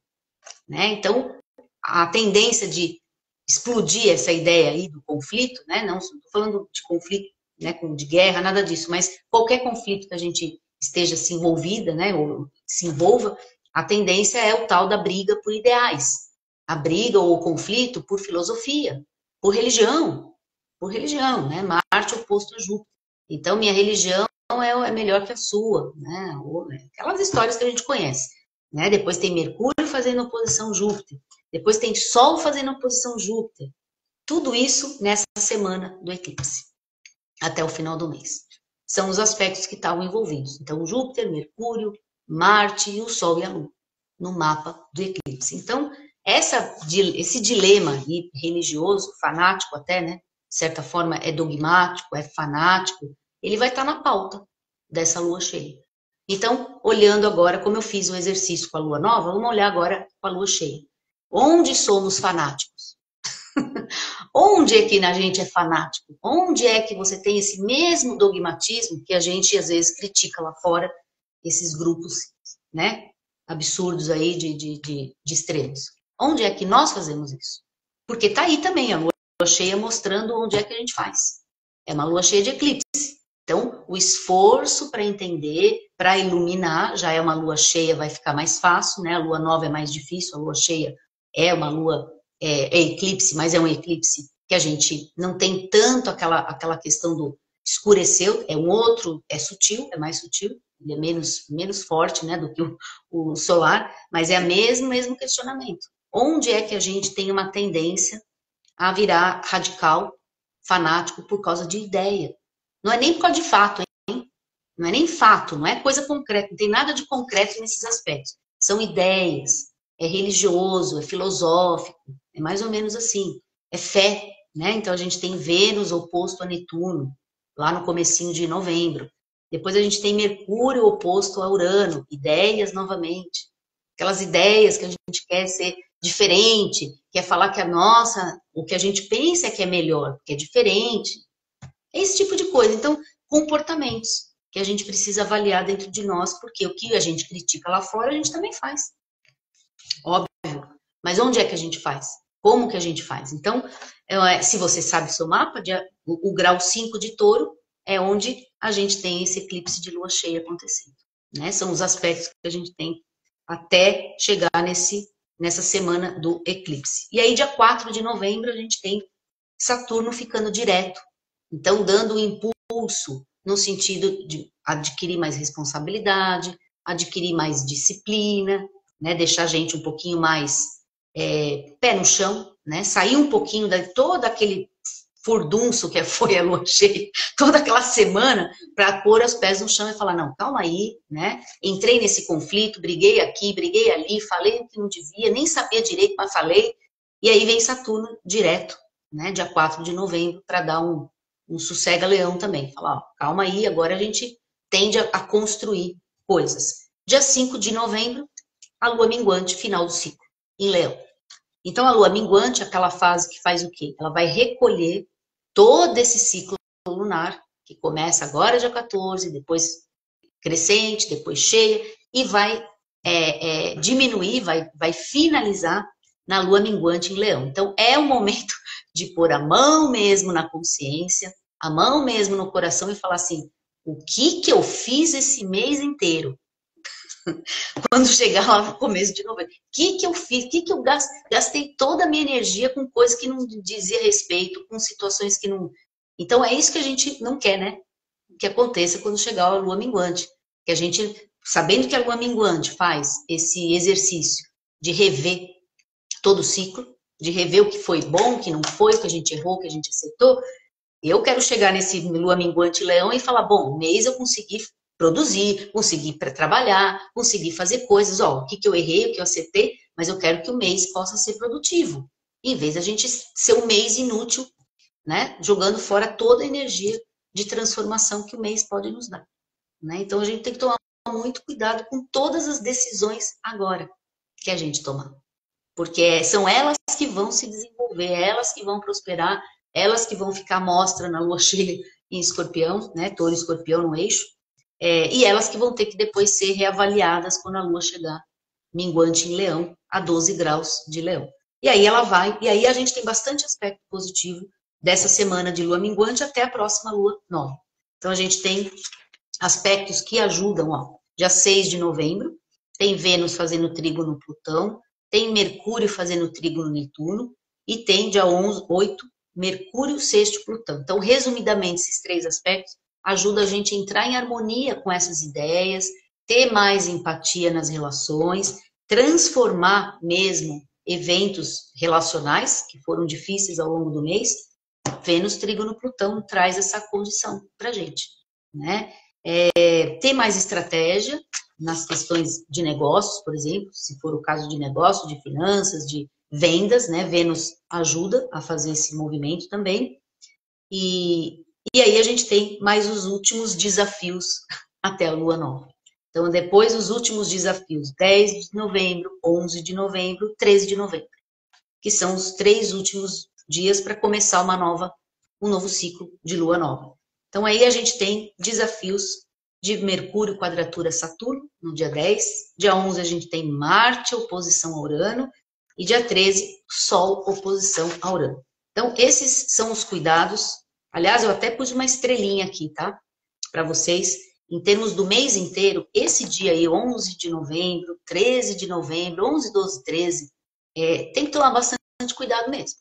né? Então, a tendência de explodir essa ideia aí do conflito, né? Não estou falando de conflito, né, de guerra, nada disso, mas qualquer conflito que a gente esteja se envolvida, né, ou se envolva, a tendência é o tal da briga por ideais, a briga ou o conflito por filosofia, por religião, né? Marte oposto a Júpiter. Então, minha religião é melhor que a sua, né? Aquelas histórias que a gente conhece, né? Depois tem Mercúrio fazendo oposição a Júpiter, depois tem Sol fazendo oposição a Júpiter. Tudo isso nessa semana do eclipse, até o final do mês. São os aspectos que estavam envolvidos. Então, Júpiter, Mercúrio, Marte e o Sol e a Lua no mapa do eclipse. Então, esse dilema religioso, fanático até, né? De certa forma é dogmático, é fanático, ele vai estar na pauta dessa lua cheia. Então, olhando agora, como eu fiz o exercício com a lua nova, vamos olhar agora com a lua cheia. Onde somos fanáticos? Onde é que a gente é fanático? Onde é que você tem esse mesmo dogmatismo que a gente às vezes critica lá fora, esses grupos, né, absurdos aí de extremos? Onde é que nós fazemos isso? Porque tá aí também a lua cheia mostrando onde é que a gente faz. É uma lua cheia de eclipse. Então, o esforço para entender, para iluminar, já é uma lua cheia, vai ficar mais fácil, né? A lua nova é mais difícil, a lua cheia é uma lua, eclipse, mas é um eclipse que a gente não tem tanto aquela questão do escureceu, é um outro, é sutil, é mais sutil, ele é menos forte, né, do que o solar, mas é o mesmo questionamento. Onde é que a gente tem uma tendência a virar radical, fanático por causa de ideia? Não é nem por causa de fato, hein? Não é nem fato, não é coisa concreta, não tem nada de concreto nesses aspectos. São ideias, é religioso, é filosófico, é mais ou menos assim. É fé, né? Então a gente tem Vênus oposto a Netuno, lá no comecinho de novembro. Depois a gente tem Mercúrio oposto a Urano, ideias novamente. Aquelas ideias que a gente quer ser diferente, quer falar que o que a gente pensa é que é melhor, que é diferente. É esse tipo de coisa. Então, comportamentos que a gente precisa avaliar dentro de nós, porque o que a gente critica lá fora, a gente também faz. Óbvio. Mas onde é que a gente faz? Como que a gente faz? Então, se você sabe o seu mapa, o grau 5 de Touro é onde a gente tem esse eclipse de lua cheia acontecendo, né? São os aspectos que a gente tem até chegar nessa semana do eclipse. E aí, dia 4 de novembro, a gente tem Saturno ficando direto. Então, dando um impulso no sentido de adquirir mais responsabilidade, adquirir mais disciplina, né? Deixar a gente um pouquinho mais pé no chão, né? Sair um pouquinho de todo aquele furdunço que foi a lua cheia, toda aquela semana, para pôr os pés no chão e falar, não, calma aí, né? Entrei nesse conflito, briguei aqui, briguei ali, falei o que não devia, nem sabia direito, mas falei. E aí vem Saturno direto, né? Dia 4 de novembro, para dar um sossega-leão também. Falar, ó, calma aí, agora a gente tende a construir coisas. Dia 5 de novembro, a lua minguante, final do ciclo, em Leão. Então, a lua minguante é aquela fase que faz o quê? Ela vai recolher todo esse ciclo lunar, que começa agora, dia 14, depois crescente, depois cheia, e vai diminuir, vai finalizar na lua minguante em Leão. Então, é o momento de pôr a mão mesmo na consciência, a mão mesmo no coração e falar assim, o que eu fiz esse mês inteiro? Quando chegar lá no começo de novembro, o que eu fiz? O que eu gastei toda a minha energia com coisas que não dizia respeito, com situações que não... Então, é isso que a gente não quer, né? Que aconteça quando chegar a lua minguante. Que a gente, sabendo que a lua minguante faz esse exercício de rever todo o ciclo, de rever o que foi bom, o que não foi, o que a gente errou, o que a gente acertou, eu quero chegar nesse lua minguante leão e falar, bom, um mês eu consegui produzir, conseguir trabalhar, conseguir fazer coisas, ó, o que eu errei, o que eu acertei, mas eu quero que o mês possa ser produtivo, em vez da gente ser um mês inútil, né, jogando fora toda a energia de transformação que o mês pode nos dar, né? Então a gente tem que tomar muito cuidado com todas as decisões agora que a gente tomar, porque são elas que vão se desenvolver, elas que vão prosperar, elas que vão ficar à mostra na lua cheia em Escorpião, né? Touro e Escorpião no eixo, e elas que vão ter que depois ser reavaliadas quando a lua chegar minguante em Leão, a 12 graus de Leão. E aí ela vai, e aí a gente tem bastante aspecto positivo dessa semana de lua minguante até a próxima lua nova. Então a gente tem aspectos que ajudam, ó, dia 6 de novembro, tem Vênus fazendo trígono no Plutão, tem Mercúrio fazendo trígono no Netuno, e tem dia 11, 8, Mercúrio sexto Plutão. Então, resumidamente, esses três aspectos ajudam a gente a entrar em harmonia com essas ideias, ter mais empatia nas relações, transformar mesmo eventos relacionais que foram difíceis ao longo do mês. Vênus trígono Plutão traz essa condição para a gente, né? Ter mais estratégia nas questões de negócios, por exemplo, se for o caso de negócio, de finanças, de vendas, né? Vênus ajuda a fazer esse movimento também. E aí a gente tem mais os últimos desafios até a lua nova. Então, depois os últimos desafios, 10 de novembro, 11 de novembro, 13 de novembro, que são os 3 últimos dias para começar um novo ciclo de lua nova. Então, aí a gente tem desafios de Mercúrio quadratura Saturno, no dia 10. Dia 11 a gente tem Marte oposição a Urano. E dia 13, Sol oposição a Urano. Então, esses são os cuidados. Aliás, eu até pus uma estrelinha aqui, tá? Para vocês, em termos do mês inteiro, esse dia aí, 11 de novembro, 13 de novembro, 11, 12, 13, tem que tomar bastante cuidado mesmo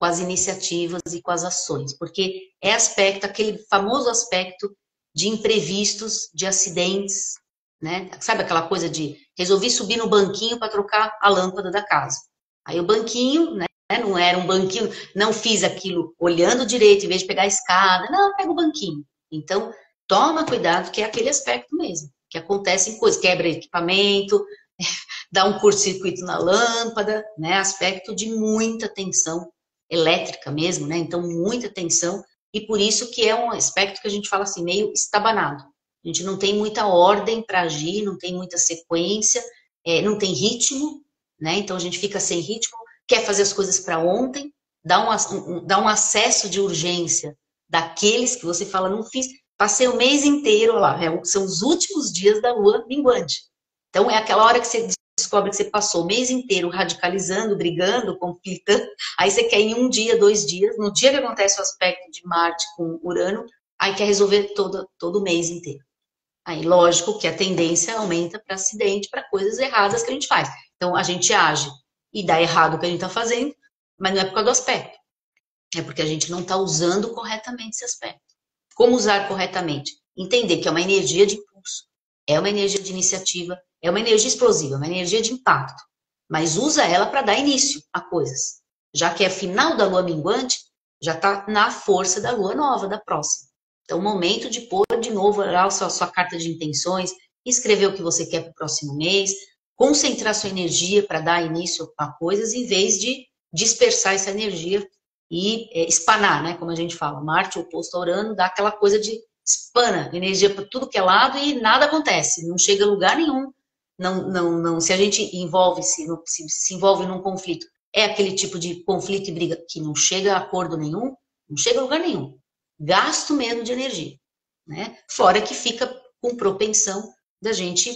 com as iniciativas e com as ações, porque é aquele famoso aspecto de imprevistos, de acidentes, né? Sabe aquela coisa de resolvi subir no banquinho para trocar a lâmpada da casa. Aí o banquinho, né? Não era um banquinho, não fiz aquilo olhando direito, em vez de pegar a escada, não, pega o banquinho. Então, toma cuidado, que é aquele aspecto mesmo, que acontecem coisas, quebra equipamento, dá um curto-circuito na lâmpada, né? Aspecto de muita tensão elétrica mesmo, né? Então, muita tensão, e por isso que é um aspecto que a gente fala assim, meio estabanado. A gente não tem muita ordem para agir, não tem muita sequência, não tem ritmo, né? Então, a gente fica sem ritmo, quer fazer as coisas para ontem, dá um acesso de urgência daqueles que você fala, não fiz, passei o mês inteiro lá, são os últimos dias da lua minguante. Então, é aquela hora que você descobre que você passou o mês inteiro radicalizando, brigando, conflitando, aí você quer em um dia, 2 dias, no dia que acontece o aspecto de Marte com Urano, aí quer resolver todo o mês inteiro. Aí, lógico que a tendência aumenta para acidente, para coisas erradas que a gente faz. Então, a gente age e dá errado o que a gente está fazendo, mas não é por causa do aspecto. É porque a gente não está usando corretamente esse aspecto. Como usar corretamente? Entender que é uma energia de impulso, é uma energia de iniciativa, é uma energia explosiva, é uma energia de impacto. Mas usa ela para dar início a coisas. Já que é final da lua minguante, já está na força da lua nova, da próxima. Então, o momento de pôr de novo a sua carta de intenções, escrever o que você quer para o próximo mês, concentrar sua energia para dar início a coisas, em vez de dispersar essa energia e espanar, né? Como a gente fala, Marte oposto a Urano dá aquela coisa de espana energia para tudo que é lado e nada acontece, não chega a lugar nenhum. Não, se a gente se envolve num conflito, é aquele tipo de conflito e briga que não chega a acordo nenhum, não chega a lugar nenhum. Gasto mesmo de energia, né? Fora que fica com propensão da gente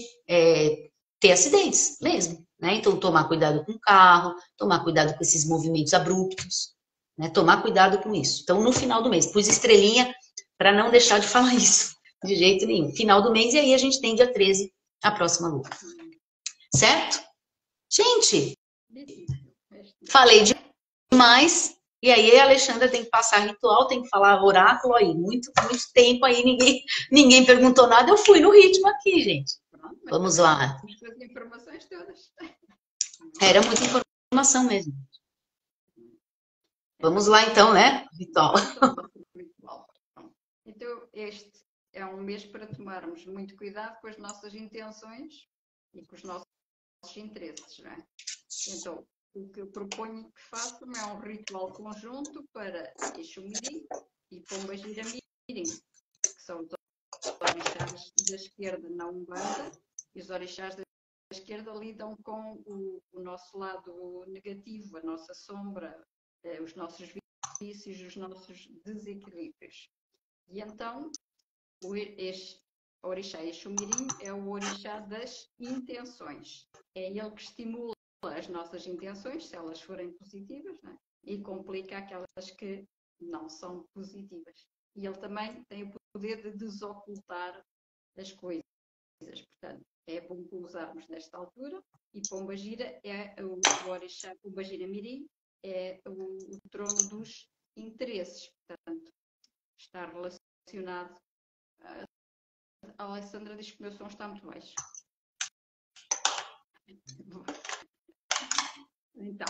ter acidentes mesmo, né? Então, tomar cuidado com o carro, tomar cuidado com esses movimentos abruptos, né? Tomar cuidado com isso. Então, no final do mês, pus estrelinha para não deixar de falar isso, de jeito nenhum. Final do mês, e aí a gente tem dia 13, a próxima lua. Certo? Gente, falei demais, e aí a Alexandra tem que passar ritual, tem que falar oráculo aí, muito tempo aí, ninguém perguntou nada, eu fui no ritmo aqui, gente. Vamos lá. As informações todas. Era muita informação mesmo. Vamos lá então, né? Ritual. Então, este é um mês para tomarmos muito cuidado com as nossas intenções e com os nossos interesses, não é? Então, o que eu proponho que façam é um ritual conjunto para Exu Mirim e Pomba Gira Mirim. são os orixás da esquerda na Umbanda, e os orixás da esquerda lidam com o nosso lado negativo, a nossa sombra, os nossos vícios, os nossos desequilíbrios. E então, o orixá Exu-Mirim é o orixá das intenções. É ele que estimula as nossas intenções, se elas forem positivas, não é? E complica aquelas que não são positivas. E ele também tem o poder de desocultar as coisas. Portanto, é bom usarmos nesta altura. E Pombagira é o orixá, Pombagira Mirim é o trono dos interesses. Portanto, está relacionado. A Alessandra diz que o meu som está muito baixo. Então,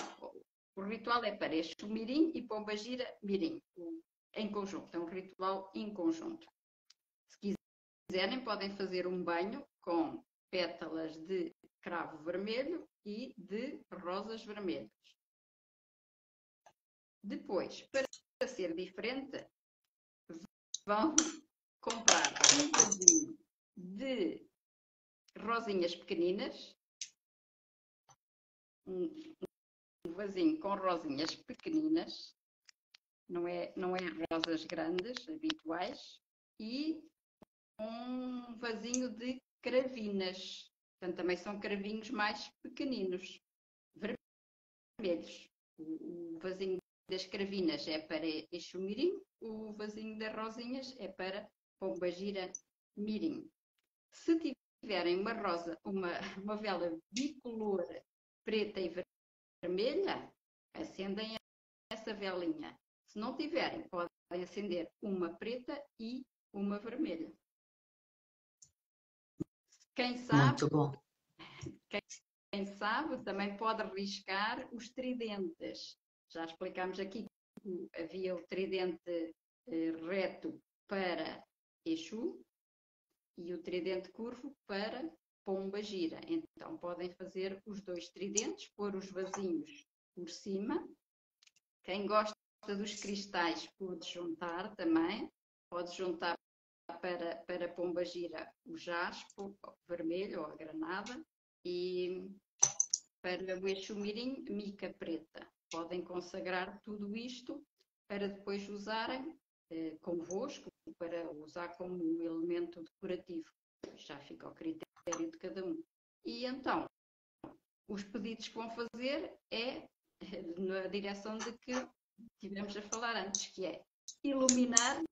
o ritual é para Exu-Mirim e Pombagira Mirim, em conjunto. É um ritual em conjunto. Se quiserem, podem fazer um banho com pétalas de cravo vermelho e de rosas vermelhas. Depois, para ser diferente, vão comprar um vasinho de rosinhas pequeninas, um vasinho com rosinhas pequeninas, não é rosas grandes, habituais, e um vasinho de cravinas. Portanto, também são cravinhos mais pequeninos, vermelhos. O vasinho das cravinas é para Exu-Mirim, o vasinho das rosinhas é para Pombagira Mirim. Se tiverem uma vela bicolor preta e vermelha, acendem essa velinha. Se não tiverem, podem acender uma preta e uma vermelha. Quem sabe, muito bom. Quem sabe também pode arriscar os tridentes. Já explicámos aqui que havia o tridente reto para Exu e o tridente curvo para Pombagira. Então podem fazer os dois tridentes, pôr os vasinhos por cima. Quem gosta dos cristais pode juntar também. Pode juntar para Pombagira o jaspe vermelho ou a granada e para o Exu-Mirim mica preta. Podem consagrar tudo isto para depois usarem convosco, para usar como um elemento decorativo. Já fica ao critério de cada um. E então, os pedidos que vão fazer é na direção de que tivemos a falar antes, que é iluminar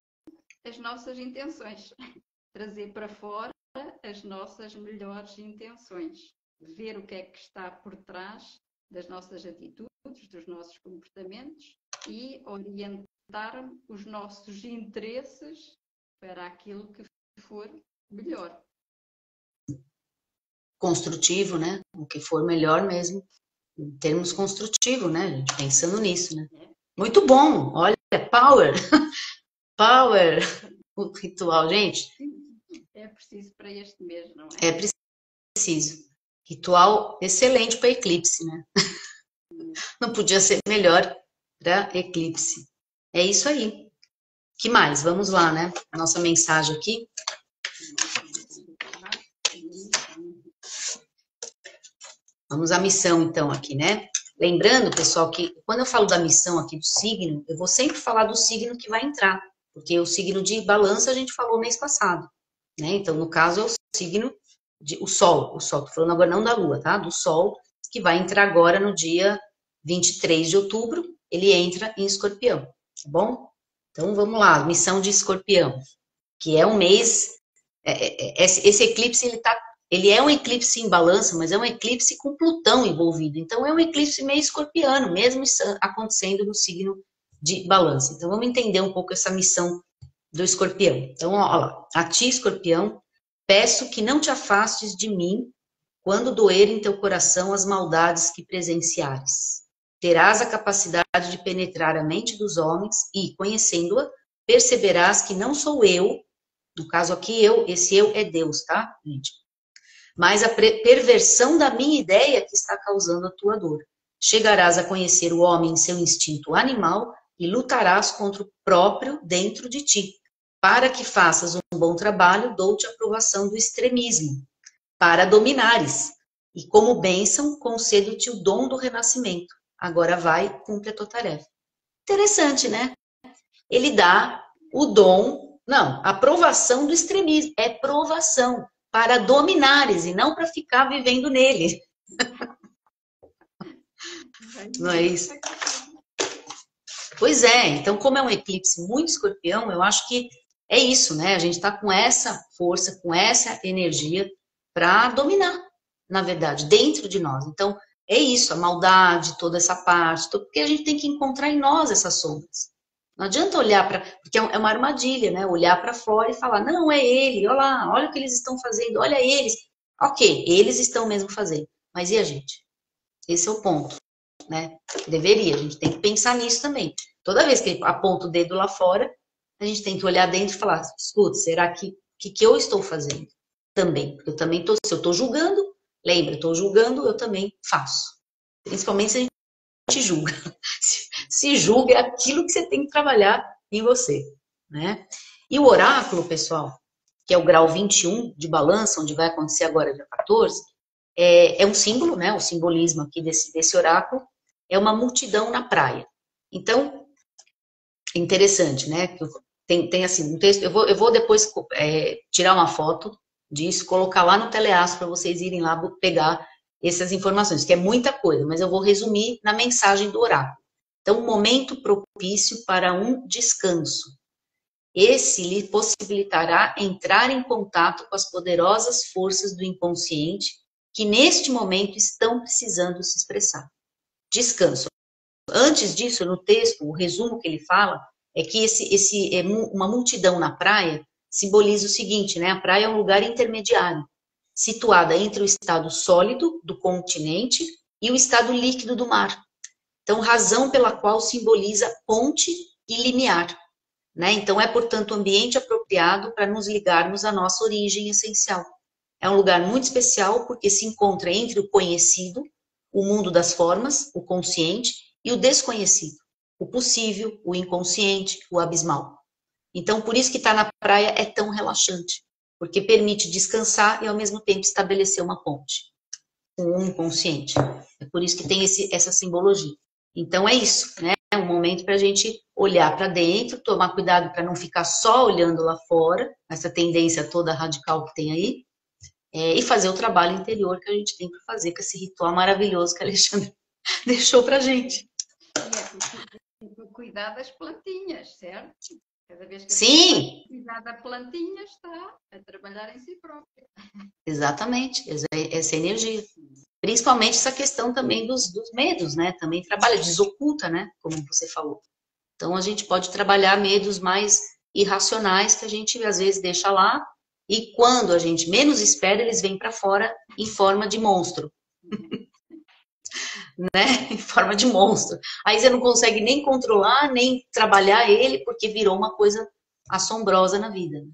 as nossas intenções, trazer para fora as nossas melhores intenções, ver o que é que está por trás das nossas atitudes, dos nossos comportamentos e orientar os nossos interesses para aquilo que for melhor. Construtivo, né? O que for melhor mesmo, em termos construtivos, né? A gente pensando nisso, né? Muito bom, olha, power, power, o ritual, gente. É preciso para este mês, não é? É preciso. Ritual excelente para eclipse, né? Não podia ser melhor para eclipse. É isso aí. Que mais? Vamos lá, né? A nossa mensagem aqui. Vamos à missão, então, aqui, né? Lembrando, pessoal, que quando eu falo da missão aqui do signo, eu vou sempre falar do signo que vai entrar, porque o signo de balança a gente falou mês passado, né? Então, no caso, é o signo o Sol, tô falando agora não da Lua, tá? Do Sol, que vai entrar agora no dia 23 de outubro, ele entra em Escorpião, tá bom? Então, vamos lá, missão de Escorpião, que é um mês, esse eclipse, ele é um eclipse em balança, mas é um eclipse com Plutão envolvido. Então, é um eclipse meio escorpiano, mesmo acontecendo no signo de balança. Então, vamos entender um pouco essa missão do escorpião. Então, ó lá. A ti, escorpião, peço que não te afastes de mim quando doer em teu coração as maldades que presenciares. Terás a capacidade de penetrar a mente dos homens e, conhecendo-a, perceberás que não sou eu, no caso aqui esse eu é Deus, tá, gente? Mas a perversão da minha ideia que está causando a tua dor. Chegarás a conhecer o homem em seu instinto animal e lutarás contra o próprio dentro de ti, Para que faças um bom trabalho, dou-te a aprovação do extremismo, para dominares. E como bênção, concedo-te o dom do renascimento. Agora vai, cumpre a tua tarefa. Interessante, né? Ele dá o dom, não, a aprovação do extremismo. É provação, para dominares e não para ficar vivendo nele. Não é isso? Pois é, então como é um eclipse muito escorpião, eu acho que é isso, né? A gente está com essa força, com essa energia para dominar, na verdade, dentro de nós. Então, é isso, a maldade, toda essa parte, porque a gente tem que encontrar em nós essas sombras. Não adianta olhar para... Porque é uma armadilha, né? Olhar para fora e falar, não, é ele, olha lá, olha o que eles estão fazendo, olha eles. Ok, eles estão mesmo fazendo, mas e a gente? Esse é o ponto, né? Deveria, a gente tem que pensar nisso também. Toda vez que aponta o dedo lá fora, a gente tem que olhar dentro e falar, escuta, será que eu estou fazendo também? Porque eu também estou, se eu estou julgando, lembra, eu estou julgando, eu também faço. Principalmente se a gente julga. Se julga é aquilo que você tem que trabalhar em você, né? E o oráculo, pessoal, que é o grau 21 de balança, onde vai acontecer agora dia 14, é um símbolo, né? O simbolismo aqui desse oráculo é uma multidão na praia. Então, é interessante, né? Tem assim, um texto, eu vou depois tirar uma foto disso, colocar lá no Teleastro para vocês irem lá pegar essas informações, que é muita coisa, mas eu vou resumir na mensagem do oráculo. Então, um momento propício para um descanso. Esse lhe possibilitará entrar em contato com as poderosas forças do inconsciente que neste momento estão precisando se expressar. Descanso. Antes disso, no texto, o resumo que ele fala é que uma multidão na praia simboliza o seguinte, né? A praia é um lugar intermediário, situada entre o estado sólido do continente e o estado líquido do mar. Então, razão pela qual simboliza ponte e limiar, né? Então, é, portanto, o ambiente apropriado para nos ligarmos à nossa origem essencial. É um lugar muito especial porque se encontra entre o conhecido, o mundo das formas, o consciente, e o desconhecido, o possível, o inconsciente, o abismal. Então, por isso que estar na praia é tão relaxante, porque permite descansar e, ao mesmo tempo, estabelecer uma ponte com o inconsciente. É por isso que tem essa simbologia. Então, é isso, né? É um momento para a gente olhar para dentro, tomar cuidado para não ficar só olhando lá fora, essa tendência toda radical que tem aí, e fazer o trabalho interior que a gente tem para fazer com esse ritual maravilhoso que a Alexandre deixou para a gente. Cuidar das plantinhas, certo? Cada vez que Sim. Cuidar da plantinha está a trabalhar em si própria. Exatamente, essa energia. Principalmente essa questão também dos medos, né? Também trabalha, desoculta, né? Como você falou. Então, a gente pode trabalhar medos mais irracionais que a gente, às vezes, deixa lá e quando a gente menos espera, eles vêm para fora em forma de monstro. Né? Em forma de monstro. Aí você não consegue nem controlar, nem trabalhar ele, porque virou uma coisa assombrosa na vida.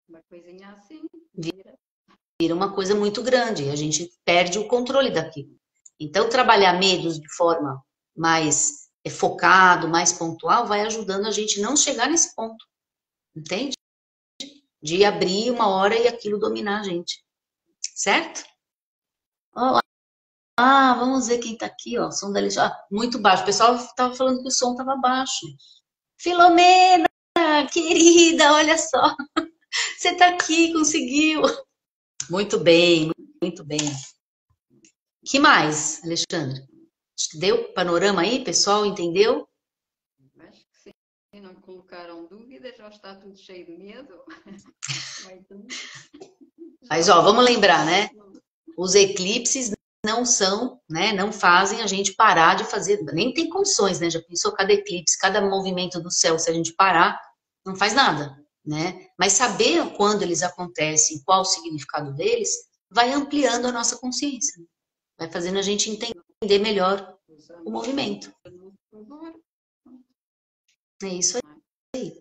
Uma coisinha assim. Vira uma coisa muito grande, a gente perde o controle daquilo. Então, trabalhar medos de forma mais focado, mais pontual, vai ajudando a gente não chegar nesse ponto, entende? De abrir uma hora e aquilo dominar a gente, certo? Olá. Vamos ver quem tá aqui, ó, o som da Alexandre, muito baixo, o pessoal tava falando que o som tava baixo. Filomena, querida, olha só, você tá aqui, conseguiu. Muito bem, muito bem. Que mais, Alexandre? Deu panorama aí, pessoal, entendeu? Acho que sim, não colocaram dúvidas, já está tudo cheio de medo. Mas, ó, vamos lembrar, né? Os eclipses não são, né? Não fazem a gente parar de fazer, nem tem condições, né? Já pensou cada eclipse, cada movimento do céu, se a gente parar, não faz nada, né? Mas saber quando eles acontecem, qual o significado deles, vai ampliando a nossa consciência, vai fazendo a gente entender melhor o movimento. É isso aí.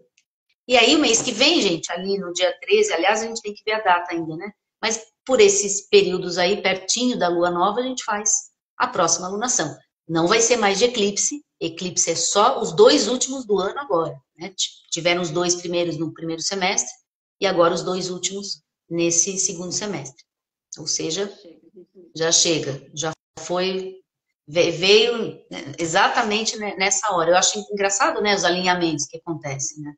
E aí, o mês que vem, gente, ali no dia 13, aliás, a gente tem que ver a data ainda, né? Mas por esses períodos aí, pertinho da lua nova, a gente faz a próxima alunação. Não vai ser mais de eclipse. Eclipse é só os 2 últimos do ano agora, né? Tiveram os 2 primeiros no primeiro semestre e agora os 2 últimos nesse segundo semestre. Ou seja, já chega, já foi, veio exatamente nessa hora. Eu acho engraçado, né, os alinhamentos que acontecem, né?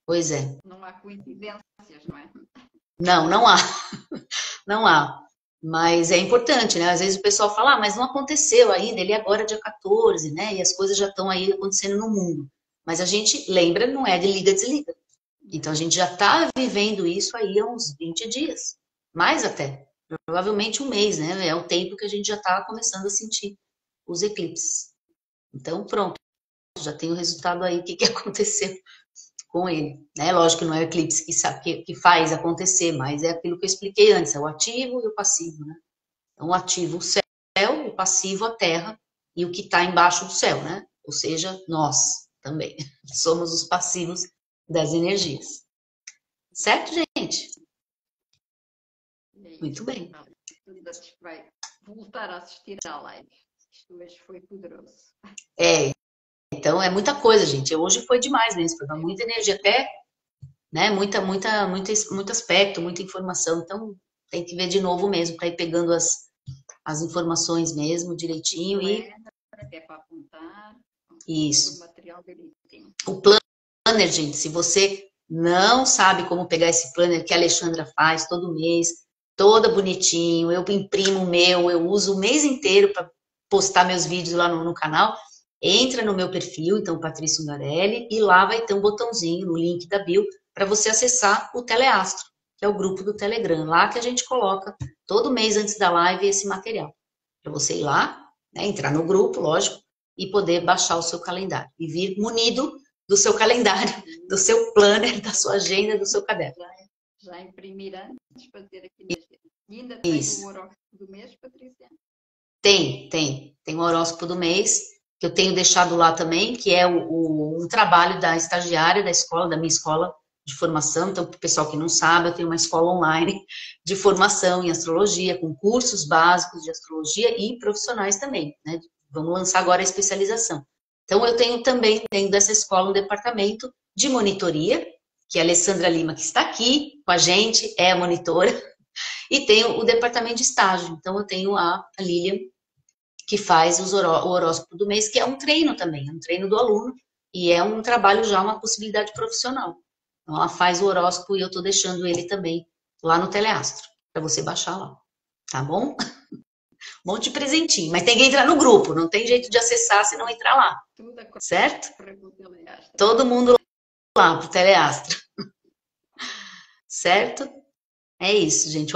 Pois é. Não há coincidências, não é? Não, não há. Não há. Mas é importante, né? Às vezes o pessoal fala, mas não aconteceu ainda, ele é agora dia 14, né? E as coisas já estão aí acontecendo no mundo. Mas a gente lembra, não é de liga, desliga. Então a gente já está vivendo isso aí há uns 20 dias. Mais até. Provavelmente um mês, né? É o tempo que a gente já está começando a sentir os eclipses. Então, pronto. Já tem o resultado aí, o que aconteceu com ele. Né? Lógico que não é o eclipse que faz acontecer, mas é aquilo que eu expliquei antes, é o ativo e o passivo. Né? Então, o ativo, o céu, o passivo, a terra, e o que está embaixo do céu, né? Ou seja, nós também somos os passivos das energias. Certo, gente? Muito bem. Vai voltar a assistir à live. Isto hoje foi poderoso. Então é muita coisa, gente. Hoje foi demais mesmo, foi muita energia, até, né? Muito aspecto, muita informação. Então tem que ver de novo mesmo, para ir pegando as informações mesmo direitinho até para apontar. Isso. O material direitinho. O planner, gente, se você não sabe como pegar esse planner que a Alexandra faz todo mês, toda bonitinho, eu imprimo o meu, eu uso o mês inteiro para postar meus vídeos lá no canal. Entra no meu perfil, então, Patrícia Ungarelli, e lá vai ter um botãozinho no link da bio para você acessar o Teleastro, que é o grupo do Telegram. Lá que a gente coloca todo mês antes da live esse material. Para você ir lá, né, entrar no grupo, lógico, e poder baixar o seu calendário. E vir munido do seu calendário, do seu planner, da sua agenda, do seu caderno. Já imprimir antes para ter aqui na agenda. E ainda tem o horóscopo do mês, Patrícia? Tem o horóscopo do mês, que eu tenho deixado lá também, que é um trabalho da estagiária da escola, da minha escola de formação. Então, para o pessoal que não sabe, eu tenho uma escola online de formação em astrologia, com cursos básicos de astrologia e profissionais também, né? Vamos lançar agora a especialização. Então, eu tenho também, dentro dessa escola, um departamento de monitoria, que é a Alessandra Lima, que está aqui com a gente, é a monitora, e tenho o departamento de estágio. Então, eu tenho a Lilian, que faz o horóscopo do mês, que é um treino também, é um treino do aluno, e é um trabalho já, uma possibilidade profissional. Então, ela faz o horóscopo e eu estou deixando ele também lá no Teleastro, para você baixar lá, tá bom? Um monte de presentinho, mas tem que entrar no grupo, não tem jeito de acessar se não entrar lá, certo? Todo mundo lá pro Teleastro, certo? É isso, gente,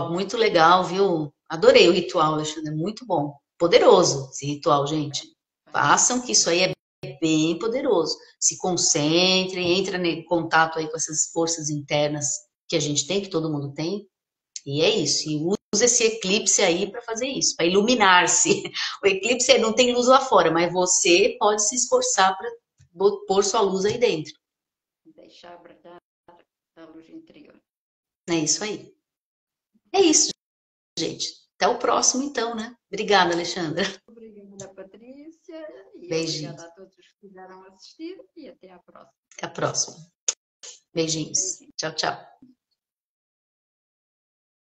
muito legal, viu? Adorei o ritual, Alexandre, muito bom. Poderoso esse ritual, gente. Façam que isso aí é bem poderoso. Se concentrem, entrem em contato aí com essas forças internas que a gente tem, que todo mundo tem. E é isso. E use esse eclipse aí para fazer isso, para iluminar-se. O eclipse não tem luz lá fora, mas você pode se esforçar para pôr sua luz aí dentro. Deixar brilhar a luz interior. É isso aí. É isso, gente. Até o próximo, então, né? Obrigada, Alexandra. Obrigada, Patrícia. E beijinhos. Obrigada a todos que quiseram assistir. E até à próxima. Até a próxima. Beijinhos. Tchau, tchau.